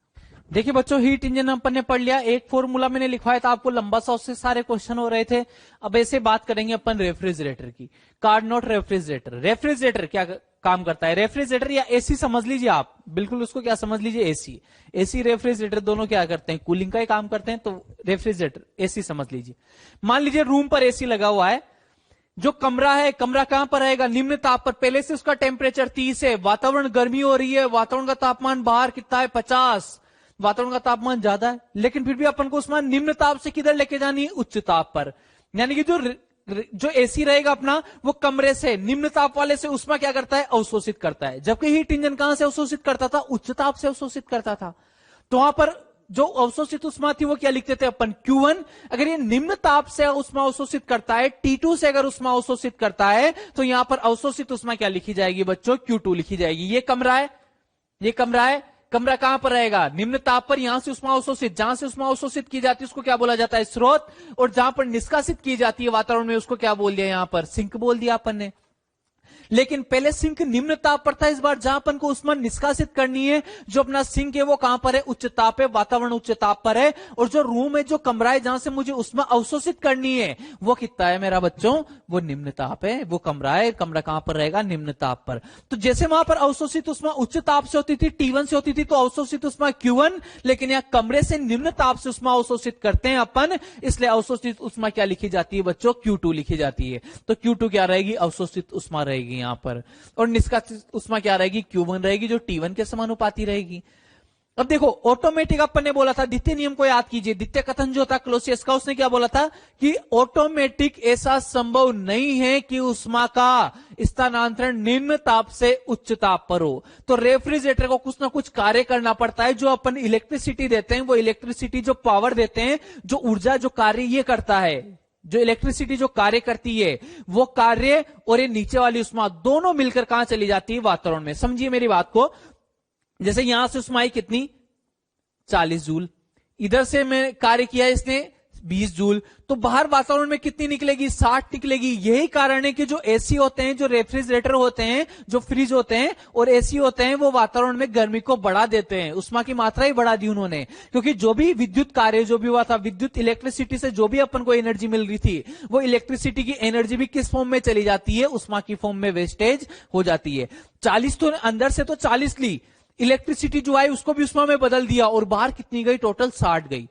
देखिए बच्चों, हीट इंजन अपन ने पढ़ लिया। एक फॉर्मूला मैंने लिखवाया था आपको लंबा सा, उससे सारे क्वेश्चन हो रहे थे। अब ऐसे बात करेंगे अपन रेफ्रिजरेटर की। Card not refrigerator. रेफ्रिजरेटर क्या काम करता है? रेफ्रिजरेटर या एसी समझ लीजिए आप, बिल्कुल उसको क्या समझ लीजिए? एसी। एसी रेफ्रिजरेटर दोनों क्या करते हैं? कूलिंग का ही काम करते हैं। तो रेफ्रिजरेटर एसी समझ लीजिए। मान लीजिए रूम पर एसी लगा हुआ है। जो कमरा है, कमरा कहां पर रहेगा? निम्न ताप पर। पहले से उसका टेम्परेचर 30 है, वातावरण गर्मी हो रही है, वातावरण का तापमान बाहर कितना है? 50। वातावरण का तापमान ज्यादा है, लेकिन फिर भी अपन को उसमें निम्न ताप से किधर लेके जानी है? उच्च ताप पर। यानी कि जो एसी रहेगा अपना, वो कमरे से निम्न ताप वाले से उष्मा क्या करता है? अवशोषित करता है। जबकि हीट इंजन कहां से अवशोषित करता था? उच्च ताप से अवशोषित करता था। तो वहां पर जो अवशोषित उष्मा थी वो क्या लिखते थे अपन? Q1। अगर ये निम्न ताप से उष्मा अवशोषित करता है, T2 से अगर उष्मा अवशोषित करता है, तो यहां पर अवशोषित उष्मा क्या लिखी जाएगी बच्चों? Q2 लिखी जाएगी। ये कमरा है, ये कमरा है। कमरा कहां पर रहेगा? निम्न ताप पर। यहां से उष्मा अवशोषित, जहां से उष्मा अवशोषित की जाती है उसको क्या बोला जाता है? स्रोत। और जहां पर निष्कासित की जाती है वातावरण में उसको क्या बोल दिया? यहां पर सिंक बोल दिया अपन ने। लेकिन पहले सिंक निम्न ताप पर था। इस बार जहां अपन को उष्मा निष्कासित करनी है, जो अपना सिंक है वो कहां पर है? उच्च ताप है, वातावरण उच्च ताप पर है। और जो रूम है, जो कमरा है जहां से मुझे उष्मा अवशोषित करनी है, वो कितना है मेरा बच्चों? वो निम्न ताप है। वो कमरा है, कमरा कहां पर रहेगा? निम्न ताप पर। तो जैसे वहां पर अवशोषित उष्मा उच्च ताप से होती थी, T1 से होती थी, तो अवशोषित उष्मा Q1। लेकिन यहां कमरे से निम्न ताप से उष्मा अवशोषित करते हैं अपन, इसलिए अवशोषित उष्मा क्या लिखी जाती है बच्चों? Q2 लिखी जाती है। तो Q2 क्या रहेगी? अवशोषित उष्मा रहेगी यहां पर। और निष्कासित उष्मा क्या रहेगी? Q1 रहेगी, जो T1 के समानुपाती रहेगी। अब देखो, ऑटोमेटिक अपन ने बोला था, द्वितीय नियम को याद कीजिए। द्वितीय कथन जो था क्लोसियस का, उसने क्या बोला था कि ऑटोमेटिक ऐसा संभव नहीं है कि उष्मा का स्थानांतरण निम्न ताप से उच्च ताप पर हो। तो रेफ्रिजरेटर को कुछ ना कुछ कार्य करना पड़ता है। जो अपन इलेक्ट्रिसिटी देते हैं, वो इलेक्ट्रिसिटी जो पावर देते हैं, जो ऊर्जा, जो कार्य ये करता है, जो इलेक्ट्रिसिटी जो कार्य करती है, वो कार्य और ये नीचे वाली उष्मा दोनों मिलकर कहां चली जाती है? वातावरण में। समझिए मेरी बात को। जैसे यहां से उष्मा आई कितनी? 40 जूल। इधर से मैं कार्य किया इसने 20 जूल। तो बाहर वातावरण में कितनी निकलेगी? 60 निकलेगी। यही कारण है कि जो एसी होते हैं, जो रेफ्रिजरेटर होते हैं, जो फ्रिज होते हैं और एसी होते हैं, वो वातावरण में गर्मी को बढ़ा देते हैं। उष्मा की मात्रा ही बढ़ा दी उन्होंने। क्योंकि जो भी विद्युत कार्य जो भी हुआ था, विद्युत इलेक्ट्रिसिटी से जो भी अपन को एनर्जी मिल रही थी, वो इलेक्ट्रिसिटी की एनर्जी भी किस फॉर्म में चली जाती है? उष्मा की फॉर्म में वेस्टेज हो जाती है। 40 तो अंदर से तो 40 ली, इलेक्ट्रिसिटी जो आई उसको भी उष्मा में बदल दिया, और बाहर कितनी गई? टोटल 60 गई।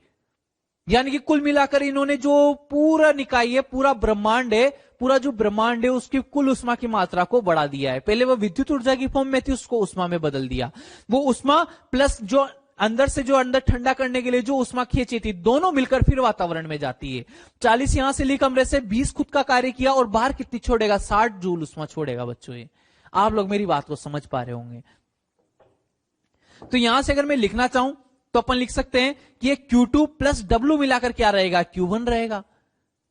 यानी कि कुल मिलाकर इन्होंने जो पूरा निकाय है, पूरा ब्रह्मांड है, पूरा जो ब्रह्मांड है उसकी कुल उष्मा की मात्रा को बढ़ा दिया है। पहले वो विद्युत ऊर्जा की फॉर्म में थी, उसको उष्मा में बदल दिया। वो उष्मा प्लस जो अंदर से जो अंदर ठंडा करने के लिए जो उष्मा खींची थी, दोनों मिलकर फिर वातावरण में जाती है। 40 यहां से ली कमरे से, 20 खुद का कार्य किया, और बाहर कितनी छोड़ेगा? 60 जूल उष्मा छोड़ेगा बच्चों। ये आप लोग मेरी बात को समझ पा रहे होंगे। तो यहां से अगर मैं लिखना चाहूं तो अपन लिख सकते हैं कि ये Q2 प्लस W मिलाकर क्या रहेगा? Q1 रहेगा।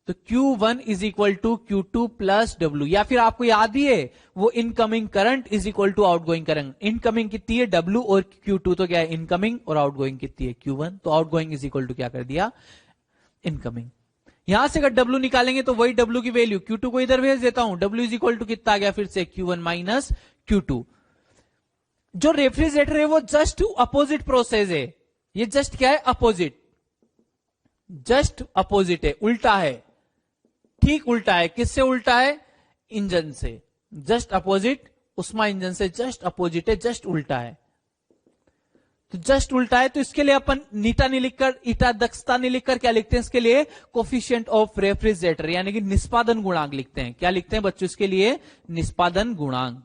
तो Q1 is equal to Q2 plus W, या फिर आपको याद ही है वो incoming current is equal to outgoing current. Incoming कितनी है W और Q2, तो क्या है इनकमिंग, और आउटगोइंग कितनी है Q1, तो आउटगोइंग इज इक्वल टू क्या कर दिया इनकमिंग। यहां से अगर W निकालेंगे तो वही W की वैल्यू Q2 को इधर भेज देता हूं, W इज इक्वल टू कितना आ गया फिर से Q1 माइनस Q2। जो रेफ्रिजरेटर है वो जस्ट अपोजिट प्रोसेस है, ये जस्ट क्या है अपोजिट, जस्ट अपोजिट है, उल्टा है, ठीक उल्टा है। किससे उल्टा है? इंजन से, जस्ट अपोजिट उष्मा इंजन से जस्ट अपोजिट है, जस्ट उल्टा है। तो जस्ट उल्टा है, तो इसके लिए अपन नीटा नहीं लिखकर, ईटा दक्षता नहीं लिखकर क्या लिखते हैं इसके लिए? कोफिशिएंट ऑफ रेफ्रिजरेटर, यानी कि निष्पादन गुणांक लिखते हैं। क्या लिखते हैं बच्चों इसके लिए? निष्पादन गुणांक।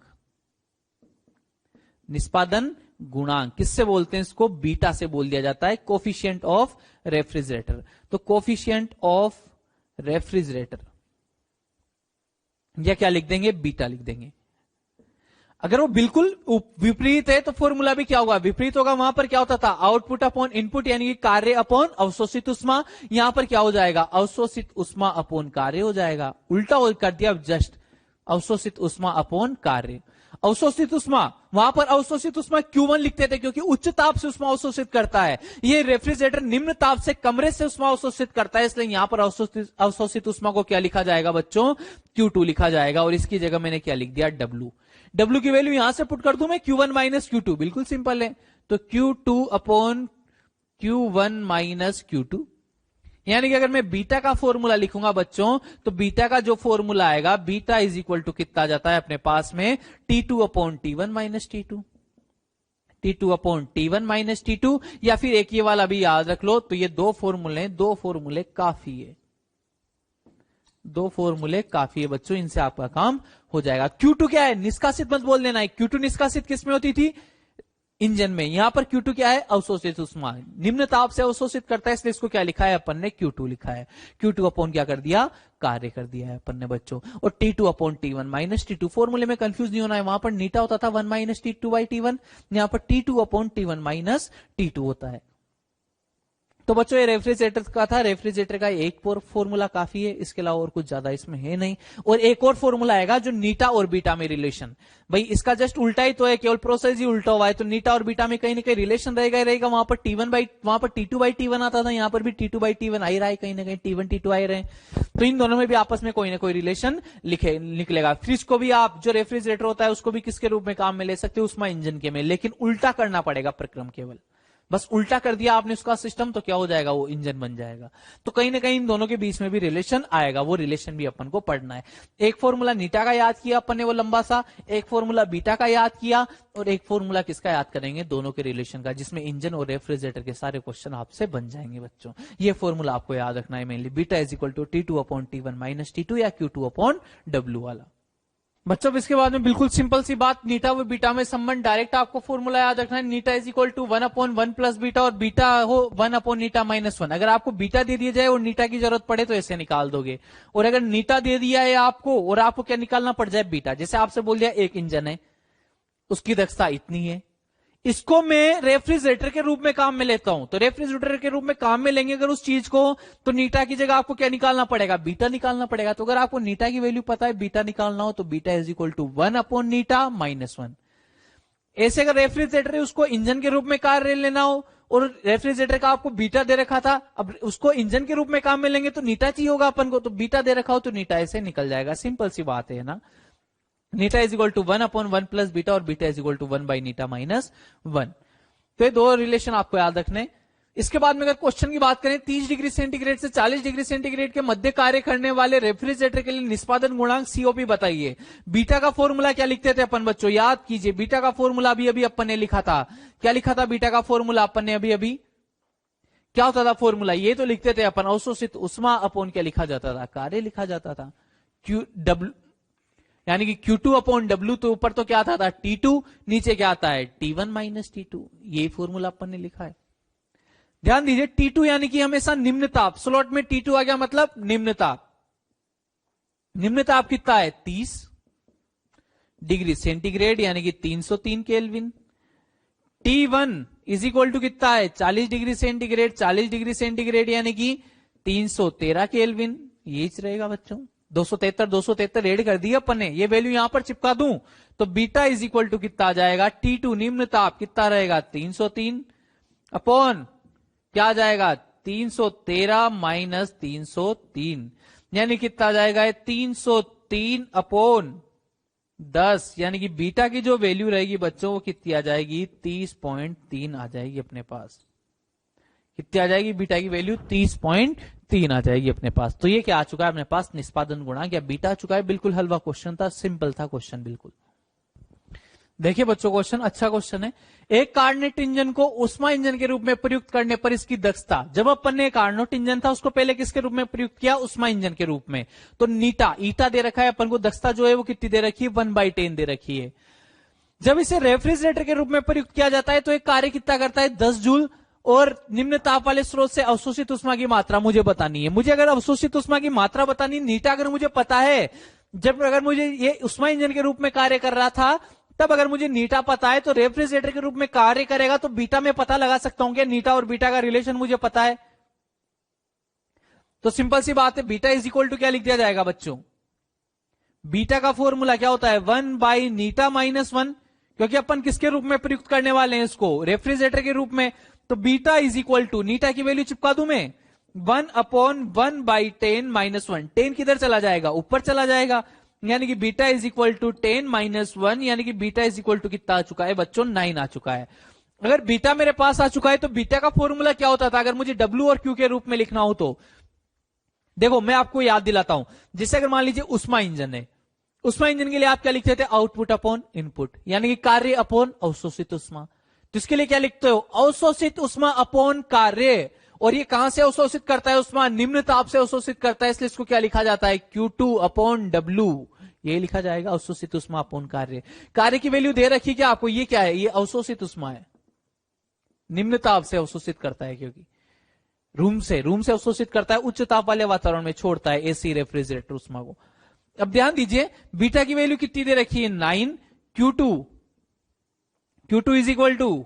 निष्पादन गुणांक किससे बोलते हैं इसको? बीटा से बोल दिया जाता है, कोफिशिएंट ऑफ रेफ्रिजरेटर। तो कोफिशिएंट ऑफ रेफ्रिजरेटर या क्या लिख देंगे? बीटा लिख देंगे। अगर वो बिल्कुल विपरीत है तो फॉर्मूला भी क्या होगा? विपरीत होगा। वहां पर क्या होता था? आउटपुट अपॉन इनपुट, यानी कि कार्य अपॉन अवशोषित उष्मा। यहां पर क्या हो जाएगा? अवशोषित उष्मा अपॉन कार्य हो जाएगा। उल्टा कर दिया जस्ट, अवशोषित उष्मा अपॉन कार्य। अवशोषित उष्मा, वहां पर अवशोषित उष्मा Q1 लिखते थे क्योंकि उच्च ताप से उष्मा अवशोषित करता है। ये रेफ्रिजरेटर निम्न ताप से कमरे से उष्मा अवशोषित करता है, इसलिए यहां पर अवशोषित उष्मा को क्या लिखा जाएगा बच्चों? Q2 लिखा जाएगा। और इसकी जगह मैंने क्या लिख दिया? W। W की वैल्यू यहां से पुट कर दूं मैं, Q1 माइनस Q2, बिल्कुल सिंपल है। तो Q2 upon Q1 minus Q2, यानी कि अगर मैं बीटा का फॉर्मूला लिखूंगा बच्चों, तो बीटा का जो फॉर्मूला आएगा, बीटा इज इक्वल टू कितना जाता है अपने पास में? T2 upon T1 minus T2, T2 upon T1 minus T2, या फिर एक ये वाला भी याद रख लो। तो ये दो फॉर्मूले काफी है, दो फॉर्मूले काफी है बच्चों, इनसे आपका काम हो जाएगा। Q2 क्या है? निष्कासित मत बोल देना है। Q2 निष्कासित किसमें होती थी? इंजन में। यहां पर Q2 क्या है? अवशोषित उष्मा, निम्न ताप से अवशोषित करता है, इसलिए इसको क्या लिखा है अपन ने? Q2 लिखा है। Q2 अपॉन क्या कर दिया? कार्य कर दिया है अपन ने बच्चों। और T2 upon T1 minus T2, फॉर्मूले में कंफ्यूज नहीं होना है। वहां पर नीटा होता था 1 माइनस T2 बाई T1, यहां पर T2 upon T1 minus T2 होता है। तो बच्चों ये रेफ्रिजरेटर का था। रेफ्रिजरेटर का एक फॉर्मूला काफी है, इसके अलावा और कुछ ज्यादा इसमें है नहीं। और एक और फॉर्मूला आएगा जो नीटा और बीटा में रिलेशन, भाई इसका जस्ट उल्टा ही तो है, केवल प्रोसेस ही उल्टा हुआ है। तो नीटा और बीटा में कहीं ना कहीं रिलेशन रहेगा ही रहेगा। वहां पर T2 बाई T1 आता था, यहां पर भी T2 बाई T1 आ ही रहा है, कहीं ना कहीं T1 T2 आ ही रहे। तो इन दोनों में भी आपस में कोई ना कोई रिलेशन निकलेगा। फ्रिज को भी आप, जो रेफ्रिजरेटर होता है उसको भी किसके रूप में काम में ले सकते हो? उष्मा इंजन के में, लेकिन उल्टा करना पड़ेगा प्रक्रम, केवल बस उल्टा कर दिया आपने उसका सिस्टम, तो क्या हो जाएगा? वो इंजन बन जाएगा। तो कहीं ना कहीं इन दोनों के बीच में भी रिलेशन आएगा, वो रिलेशन भी अपन को पढ़ना है। एक फॉर्मूला नीटा का याद किया अपन ने, वो लंबा सा, एक फॉर्मूला बीटा का याद किया, और एक फॉर्मूला किसका याद करेंगे? दोनों के रिलेशन का, जिसमें इंजन और रेफ्रिजरेटर के सारे क्वेश्चन आपसे बन जाएंगे बच्चों। ये फॉर्मूला आपको याद रखना है mainly, beta is equal to T2 upon T1 minus T2 या Q2 अपॉन W वाला। बच्चों इसके बाद में बिल्कुल सिंपल सी बात, नीटा व बीटा में संबंध, डायरेक्ट आपको फॉर्मूला याद रखना है। नीटा is equal to 1 upon 1 plus beta, और बीटा हो 1 अपॉन नीटा माइनस 1। अगर आपको बीटा दे दिया जाए और नीटा की जरूरत पड़े तो ऐसे निकाल दोगे। और अगर नीटा दे दिया है आपको और आपको क्या निकालना पड़ जाए? बीटा। जैसे आपसे बोल दिया एक इंजन है, उसकी दक्षता इतनी है, इसको मैं रेफ्रिजरेटर के रूप में काम में लेता हूं, तो रेफ्रिजरेटर के रूप में काम में लेंगे अगर उस चीज को, तो नीटा की जगह आपको क्या निकालना पड़ेगा? बीटा निकालना पड़ेगा। तो अगर आपको नीटा की वैल्यू पता है, बीटा निकालना हो, तो beta is equal to 1 upon नीटा माइनस 1। ऐसे अगर रेफ्रिजरेटर है उसको इंजन के रूप में कार्य लेना हो, और रेफ्रिजरेटर का आपको बीटा दे रखा था, अब उसको इंजन के रूप में काम में लेंगे तो नीटा चाहिए होगा अपन को, तो बीटा दे रखा हो तो नीटा ऐसे निकल जाएगा। सिंपल सी बात है ना। नीटा is equal to 1 upon 1 plus beta, और beta is equal to 1 by नीटा माइनस 1। तो ये दो रिलेशन आपको याद रखने। इसके बाद में अगर क्वेश्चन की बात करें, 30 डिग्री सेंटीग्रेड से 40 डिग्री सेंटीग्रेड के मध्य कार्य करने वाले रेफ्रिजरेटर के लिए निष्पादन गुणांक COP बताइए। बीटा का फॉर्मूला क्या लिखते थे अपन बच्चों? याद कीजिए, बीटा का फॉर्मूला अभी अपन ने लिखा था। क्या लिखा था बीटा का फॉर्मूला अपन ने अभी? क्या होता था फॉर्मूला? ये तो लिखते थे अपन, अवशोषित उष्मा अपॉन क्या लिखा जाता था? कार्य लिखा जाता था। QW, यानी कि Q2 अपॉन W, तो ऊपर तो क्या आता था? T2, नीचे क्या आता है? T1 minus T2। यही फॉर्मूला अपन ने लिखा है। ध्यान दीजिए, T2 यानी कि हमेशा निम्न ताप, स्लॉट में T2 आ गया मतलब निम्न ताप। निम्न ताप कितना है? 30 डिग्री सेंटीग्रेड, यानी कि 303 kelvin. T1 is equal to कितना है? 40 डिग्री सेंटीग्रेड। 40 डिग्री सेंटीग्रेड यानी कि 313 केल्विन, ये रहेगा बच्चों 273 ऐड कर दिया अपन ने, ये वैल्यू यहां पर चिपका दूं तो बीटा इज इक्वल टू कितना आ जाएगा, T2 निम्न ताप कितना रहेगा 303 अपॉन क्या आ जाएगा 313 माइनस 303 यानी कितना आ जाएगा 303 अपॉन 10 यानी कि बीटा की जो वैल्यू रहेगी बच्चों वो कितनी आ जाएगी 30.3 आ जाएगी अपने पास। कितनी आ जाएगी बीटा की वैल्यू 30.3 आ जाएगी अपने पास। तो ये क्या आ चुका है अपने पास निष्पादन गुणांक या बीटा आ चुका है। बिल्कुल हलवा क्वेश्चन था, सिंपल था क्वेश्चन बिल्कुल। देखिए बच्चों क्वेश्चन अच्छा क्वेश्चन है। एक कार्नोट इंजन को उष्मा इंजन के रूप में प्रयुक्त करने पर इसकी दक्षता, जब अपन ने कार्नोट इंजन था उसको पहले किसके रूप में प्रयुक्त किया, उष्मा इंजन के रूप में, तो नीटा ईटा दे रखा है अपन को, दक्षता जो है वो कितनी दे रखी है 1/10 दे रखी है। जब इसे रेफ्रिजरेटर के रूप में प्रयुक्त किया जाता है तो एक कार्य कितना करता है 10 जूल, और निम्न ताप वाले स्रोत से अवशोषित उष्मा की मात्रा मुझे बतानी है। मुझे अगर अवशोषित उष्मा की मात्रा बतानी, नीटा अगर मुझे पता है, जब अगर मुझे ये उष्मा इंजन के रूप में कार्य कर रहा था तब अगर मुझे नीटा पता है तो रेफ्रिजरेटर के रूप में कार्य करेगा तो बीटा में पता लगा सकता हूं कि नीटा और बीटा का रिलेशन मुझे पता है। तो सिंपल सी बात है, बीटा इज इक्वल टू क्या लिख दिया जाएगा बच्चों, बीटा का फॉर्मूला क्या होता है 1/नीटा माइनस 1, क्योंकि अपन किसके रूप में प्रयुक्त करने वाले हैं इसको, रेफ्रिजरेटर के रूप में। तो बीटा इज इक्वल टू, नीटा की वैल्यू चिपका दूं मैं 1/1/10 माइनस 1, 10 किधर चला जाएगा ऊपर चला जाएगा, यानी कि beta is equal to 10 minus 1, यानी कि बीटा इज इक्वल टू कितना आ चुका है बच्चों 9 आ चुका है। अगर बीटा मेरे पास आ चुका है तो बीटा का फॉर्मूला क्या होता था अगर मुझे W और Q के रूप में लिखना हो तो, देखो मैं आपको याद दिलाता हूं। जैसे अगर मान लीजिए उष्मा इंजन है, उष्मा इंजन के लिए आप क्या लिखते थे, आउटपुट अपॉन इनपुट, यानी कि कार्य अपॉन अवशोषित उष्मा। तो इसके लिए क्या लिखते हो, अवशोषित उष्मा अपॉन कार्य, और ये कहां से अवशोषित करता है उष्मा, निम्न ताप से अवशोषित करता है, इसलिए इसको क्या लिखा जाता है Q2 अपॉन W, ये लिखा जाएगा अवशोषित उष्मा अपॉन कार्य। कार्य की वैल्यू दे रखी क्या आपको, ये क्या है, ये अवशोषित उष्मा है, निम्न ताप से अवशोषित करता है, क्योंकि रूम से अवशोषित करता है, उच्च ताप वाले वातावरण में छोड़ता है एसी रेफ्रिजरेटर उष्मा को। अब ध्यान दीजिए बीटा की वैल्यू कितनी दे रखी है 9, Q2 इज इक्वल टू,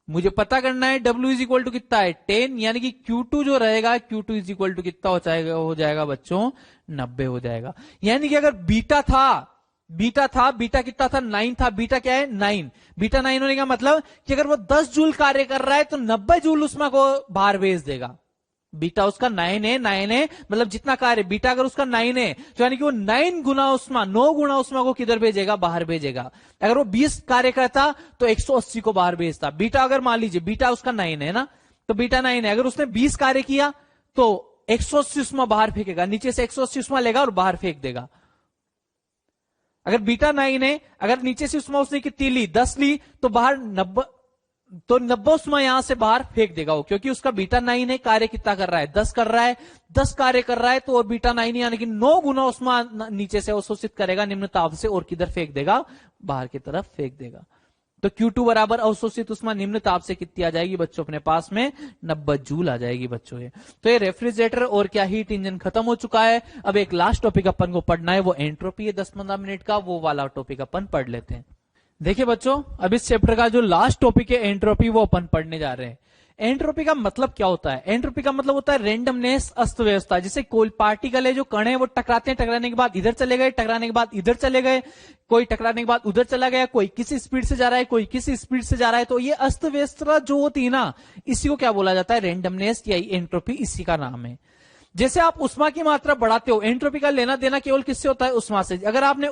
मुझे पता करना है W इज इक्वल टू कितना है 10, यानी कि Q2 जो रहेगा Q2 इज इक्वल टू कितना हो जाएगा बच्चों 90 हो जाएगा। यानी कि अगर बीटा कितना था 9 था, बीटा क्या है 9, बीटा 9 होने का मतलब कि अगर वो 10 जूल कार्य कर रहा है तो 90 जूल उष्मा को बाहर भेज देगा। बीटा उसका 9 है मतलब जितना कार्य, बीटा अगर उसका 9 है तो यानी कि वो 9 गुना उष्मा को किधर भेजेगा, बाहर भेजेगा। अगर वो 20 कार्य करता तो 180 को बाहर भेजता। बीटा अगर मान लीजिए बीटा उसका 9 है ना, तो बीटा 9 है, अगर उसने 20 कार्य किया तो 180 उष्मा बाहर फेंकेगा, नीचे से 180 उष्मा लेगा और बाहर फेंक देगा। अगर बीटा 9 है, अगर नीचे से उष्मा उसने कितनी ली 10 ली तो बाहर 90 उष्मा यहां से बाहर फेंक देगा वो, क्योंकि उसका बीटा 9 है, कार्य कितना कर रहा है 10 कर रहा है, 10 कार्य कर रहा है तो और बीटा 9 यानी कि 9 गुना उष्मा नीचे से अवशोषित करेगा निम्न ताप से और किधर फेंक देगा, बाहर की तरफ फेंक देगा। तो Q2 बराबर अवशोषित उष्मा निम्न ताप से कितनी आ जाएगी बच्चों अपने पास में 90 जूल आ जाएगी बच्चों ये। तो ये रेफ्रिजरेटर और क्या हीट इंजन खत्म हो चुका है। अब एक लास्ट टॉपिक अपन को पढ़ना है, वो एंट्रोपी है 10-15 मिनट का, वो वाला टॉपिक अपन पढ़ लेते हैं। देखिए बच्चों अब इस चैप्टर का जो लास्ट टॉपिक है एंट्रोपी, वो अपन पढ़ने जा रहे हैं। एंट्रोपी का मतलब क्या होता है, एंट्रोपी का मतलब होता है रेंडमनेस, अस्त व्यवस्था। जैसे कोई पार्टिकल है, जो कण है वो टकराते हैं, टकराने के बाद इधर चले गए, टकराने के बाद इधर चले गए, कोई टकराने के बाद उधर चला गया, कोई किसी स्पीड से जा रहा है, कोई किसी स्पीड से जा रहा है, तो ये अस्त व्यवस्था जो होती है ना, इसी को क्या बोला जाता है, रेंडमनेस या एंट्रोपी, इसी का नाम है। जैसे आप उष्मा की मात्रा बढ़ाते हो, एंट्रोपी का लेना देना केवल किससे होता है, उष्मा से। अगर आपने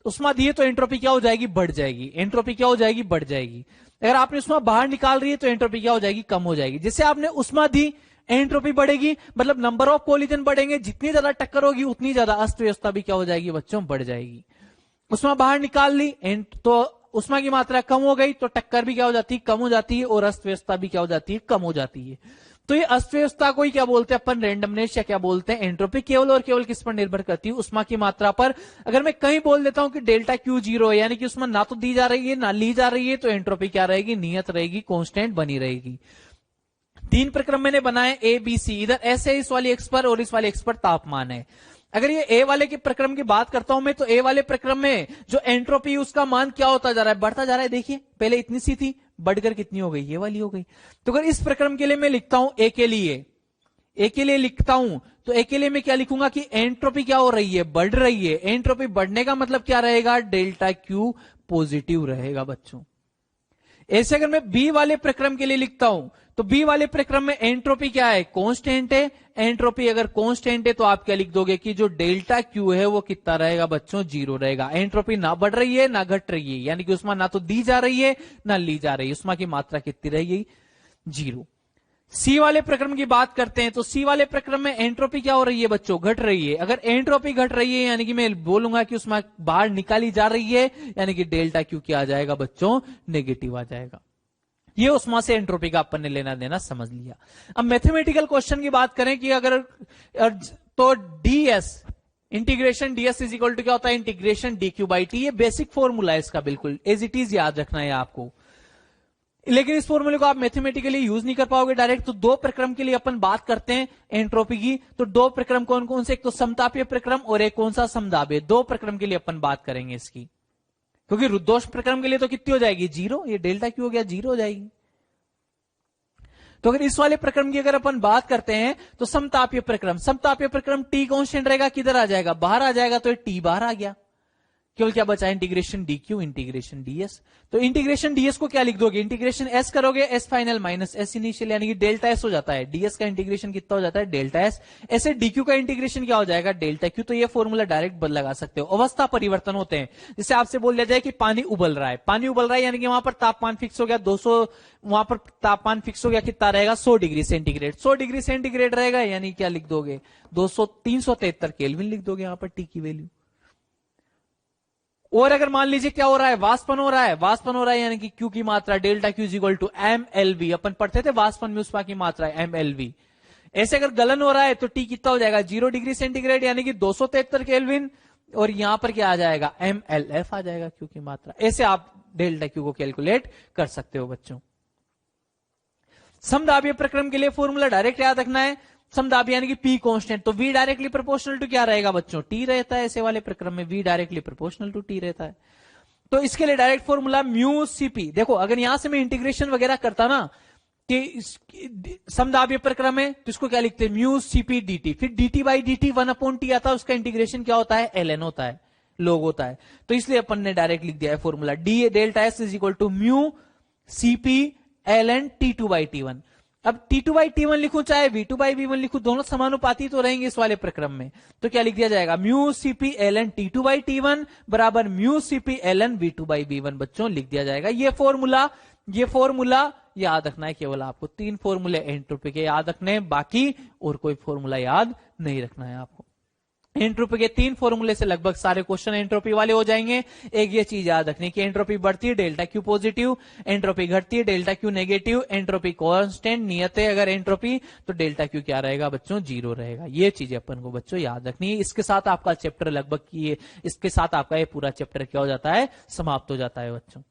उष्मा दिए तो एंट्रोपी क्या हो जाएगी, बढ़ जाएगी। एंट्रोपी क्या हो जाएगी, बढ़ जाएगी। अगर आपने उष्मा बाहर निकाल रही है तो एंट्रोपी क्या हो जाएगी, कम हो जाएगी। जैसे आपने उष्मा दी, एंट्रोपी बढ़ेगी, मतलब नंबर ऑफ कोलिजन बढ़ेंगे, जितनी ज्यादा टक्कर होगी उतनी ज्यादा अस्त व्यवस्था भी क्या हो जाएगी बच्चों, बढ़ जाएगी। उष्मा बाहर निकाल ली तो उष्मा की मात्रा कम हो गई तो टक्कर भी क्या हो जाती है, कम हो जाती है, और अस्त व्यवस्था भी क्या हो जाती है, कम हो जाती है। तो ये अस्त व्यवस्था को ही क्या बोलते हैं अपन, रेंडमनेस या क्या बोलते हैं, एंट्रोपी। केवल और केवल किस पर निर्भर करती है, उष्मा की मात्रा पर। अगर मैं कहीं बोल देता हूं कि डेल्टा Q 0 है, यानी कि उष्मा ना तो दी जा रही है ना ली जा रही है, तो एंट्रोपी क्या रहेगी, नियत रहेगी, कांस्टेंट बनी रहेगी। 3 प्रक्रम मैंने बनाए A B C, इधर ऐसे इस वाली एक्स पर और इस वाले एक्स पर तापमान है। अगर ये ए वाले के प्रक्रम की बात करता हूं मैं, तो ए वाले प्रक्रम में जो एंट्रोपी उसका मान क्या होता जा रहा है, बढ़ता जा रहा है। देखिए पहले इतनी सी थी, बढ़कर कितनी हो गई, ये वाली हो गई। तो अगर इस प्रक्रम के लिए मैं लिखता हूं ए के लिए, ए के लिए लिखता हूं तो ए के लिए मैं क्या लिखूंगा कि एंट्रोपी क्या हो रही है, बढ़ रही है। एंट्रोपी बढ़ने का मतलब क्या रहेगा, डेल्टा क्यू पॉजिटिव रहेगा बच्चों। ऐसे अगर मैं बी वाले प्रक्रम के लिए लिखता हूं तो बी वाले प्रक्रम में एंट्रोपी क्या है, कांस्टेंट है। एंट्रोपी अगर कांस्टेंट है तो आप क्या लिख दोगे कि जो डेल्टा क्यू है वो कितना रहेगा बच्चों, 0 रहेगा। एंट्रोपी ना बढ़ रही है ना घट रही है, यानी कि उष्मा ना तो दी जा रही है ना ली जा रही है, उष्मा की मात्रा कितनी रहेगी, 0। सी वाले प्रक्रम की बात करते हैं तो सी वाले प्रक्रम में एंट्रोपी क्या हो रही है बच्चों, घट रही है। अगर एंट्रोपी घट रही है यानी कि मैं बोलूंगा कि उसमें बाहर निकाली जा रही है, यानी कि डेल्टा क्यू क्या आ जाएगा बच्चों, नेगेटिव आ जाएगा। ये उष्मा से एंट्रोपी का अपन ने लेना देना समझ लिया। अब मैथमेटिकल क्वेश्चन की बात करें कि अगर तो DS integration DS is equal to क्या होता है, integration D Q by T. ये बेसिक फॉर्मूला है इसका, बिल्कुल एज इट इज याद रखना है आपको। लेकिन इस फॉर्मूले को आप मैथमेटिकली यूज नहीं कर पाओगे डायरेक्ट। तो दो प्रक्रम के लिए अपन बात करते हैं एंट्रोपी की। तो दो प्रक्रम कौन कौन से, एक तो समतापीय प्रक्रम और एक कौन सा, समदाबीय। दो प्रक्रम के लिए अपन बात करेंगे इसकी, क्योंकि रुद्धोष्म प्रक्रम के लिए तो कितनी हो जाएगी, 0। ये डेल्टा क्यू हो गया, 0 हो जाएगी। तो अगर इस वाले प्रक्रम की अगर अपन बात करते हैं तो समतापीय प्रक्रम, समतापीय प्रक्रम टी कांस्टेंट रहेगा, किधर आ जाएगा, बाहर आ जाएगा। तो ये टी बाहर आ गया, केवल क्या बचा, integration D Q integration DS. तो इंटीग्रेशन डीएस को क्या लिख दोगे, इंटीग्रेशन एस करोगे, S final minus S initial, यानी कि डेल्टा एस हो जाता है। डीएस का इंटीग्रेशन कितना हो जाता है, डेल्टा एस। ऐसे डीक्यू का इंटीग्रेशन क्या हो जाएगा, डेल्टा क्यू। तो ये फॉर्मूला डायरेक्ट बदल लगा सकते हो। अवस्था परिवर्तन होते हैं, जैसे आपसे बोल दिया जाए कि पानी उबल रहा है, पानी उबल रहा है यानी कि वहां पर तापमान फिक्स हो गया 200, वहां पर तापमान फिक्स हो गया, कितना रहेगा, 100 डिग्री सेंटीग्रेड। 100 डिग्री सेंटीग्रेड रहेगा यानी क्या लिख दोगे, 373 केल्विन लिख दोगे यहां पर टी की वैल्यू। और अगर मान लीजिए क्या हो रहा है, वाष्पन हो रहा है, वाष्पन हो रहा है यानी कि क्यू की मात्रा delta Q is equal to M L V. अपन पढ़ते थे वाष्पन में उष्मा की मात्रा एम एल वी। ऐसे अगर गलन हो रहा है तो टी कितना हो जाएगा, 0 डिग्री सेंटीग्रेड यानी कि 273 केल्विन, और यहां पर क्या आ जाएगा, एम एल एफ आ जाएगा क्यू की मात्रा। ऐसे आप डेल्टा क्यू को कैलकुलेट कर सकते हो बच्चों। समदाबीय प्रक्रम के लिए फॉर्मूला डायरेक्ट याद रखना है, समदाबीय यानी कि पी कांस्टेंट। तो वी डायरेक्टली प्रोपोर्शनल टू क्या रहेगा बच्चों, टी रहता है। ऐसे वाले प्रक्रम में V directly proportional to T रहता है। तो इसके लिए डायरेक्ट फॉर्मूला म्यू सीपी। देखो अगर यहां से मैं इंटीग्रेशन वगैरह करता ना कि समदाबीय प्रक्रम है तो इसको क्या लिखते हैं, म्यू सीपी डी। फिर dt बाई dt 1/t आता है, उसका इंटीग्रेशन क्या होता है, ln होता है, log होता है। तो इसलिए अपन ने डायरेक्ट लिख दिया है formula D delta S is equal to mu CP ln t2 by t1। अब T2 बाई T1 लिखूं चाहे V2 बाई V1 लिखूं, दोनों समानुपाती तो रहेंगे इस वाले प्रक्रम में। तो क्या लिख दिया जाएगा, mu CP ln T2 by T1 बराबर mu CP ln V2 by V1 बच्चों लिख दिया जाएगा। ये फॉर्मूला याद रखना है, केवल आपको 3 फॉर्मूले एंट्रोपी के याद रखने हैं, बाकी और कोई फॉर्मूला याद नहीं रखना है आपको। एंट्रोपी के 3 फॉर्मूले से लगभग सारे क्वेश्चन एंट्रोपी वाले हो जाएंगे। एक ये चीज याद रखनी कि एंट्रोपी बढ़ती है डेल्टा क्यू पॉजिटिव, एंट्रोपी घटती है delta Q negative, entropy constant नियत है अगर एंट्रोपी, तो डेल्टा क्यू क्या रहेगा बच्चों, 0 रहेगा। ये चीजें अपन को बच्चों याद रखनी है। इसके साथ आपका चैप्टर लगभग इसके साथ आपका ये पूरा चैप्टर क्या हो जाता है, समाप्त हो जाता है बच्चों।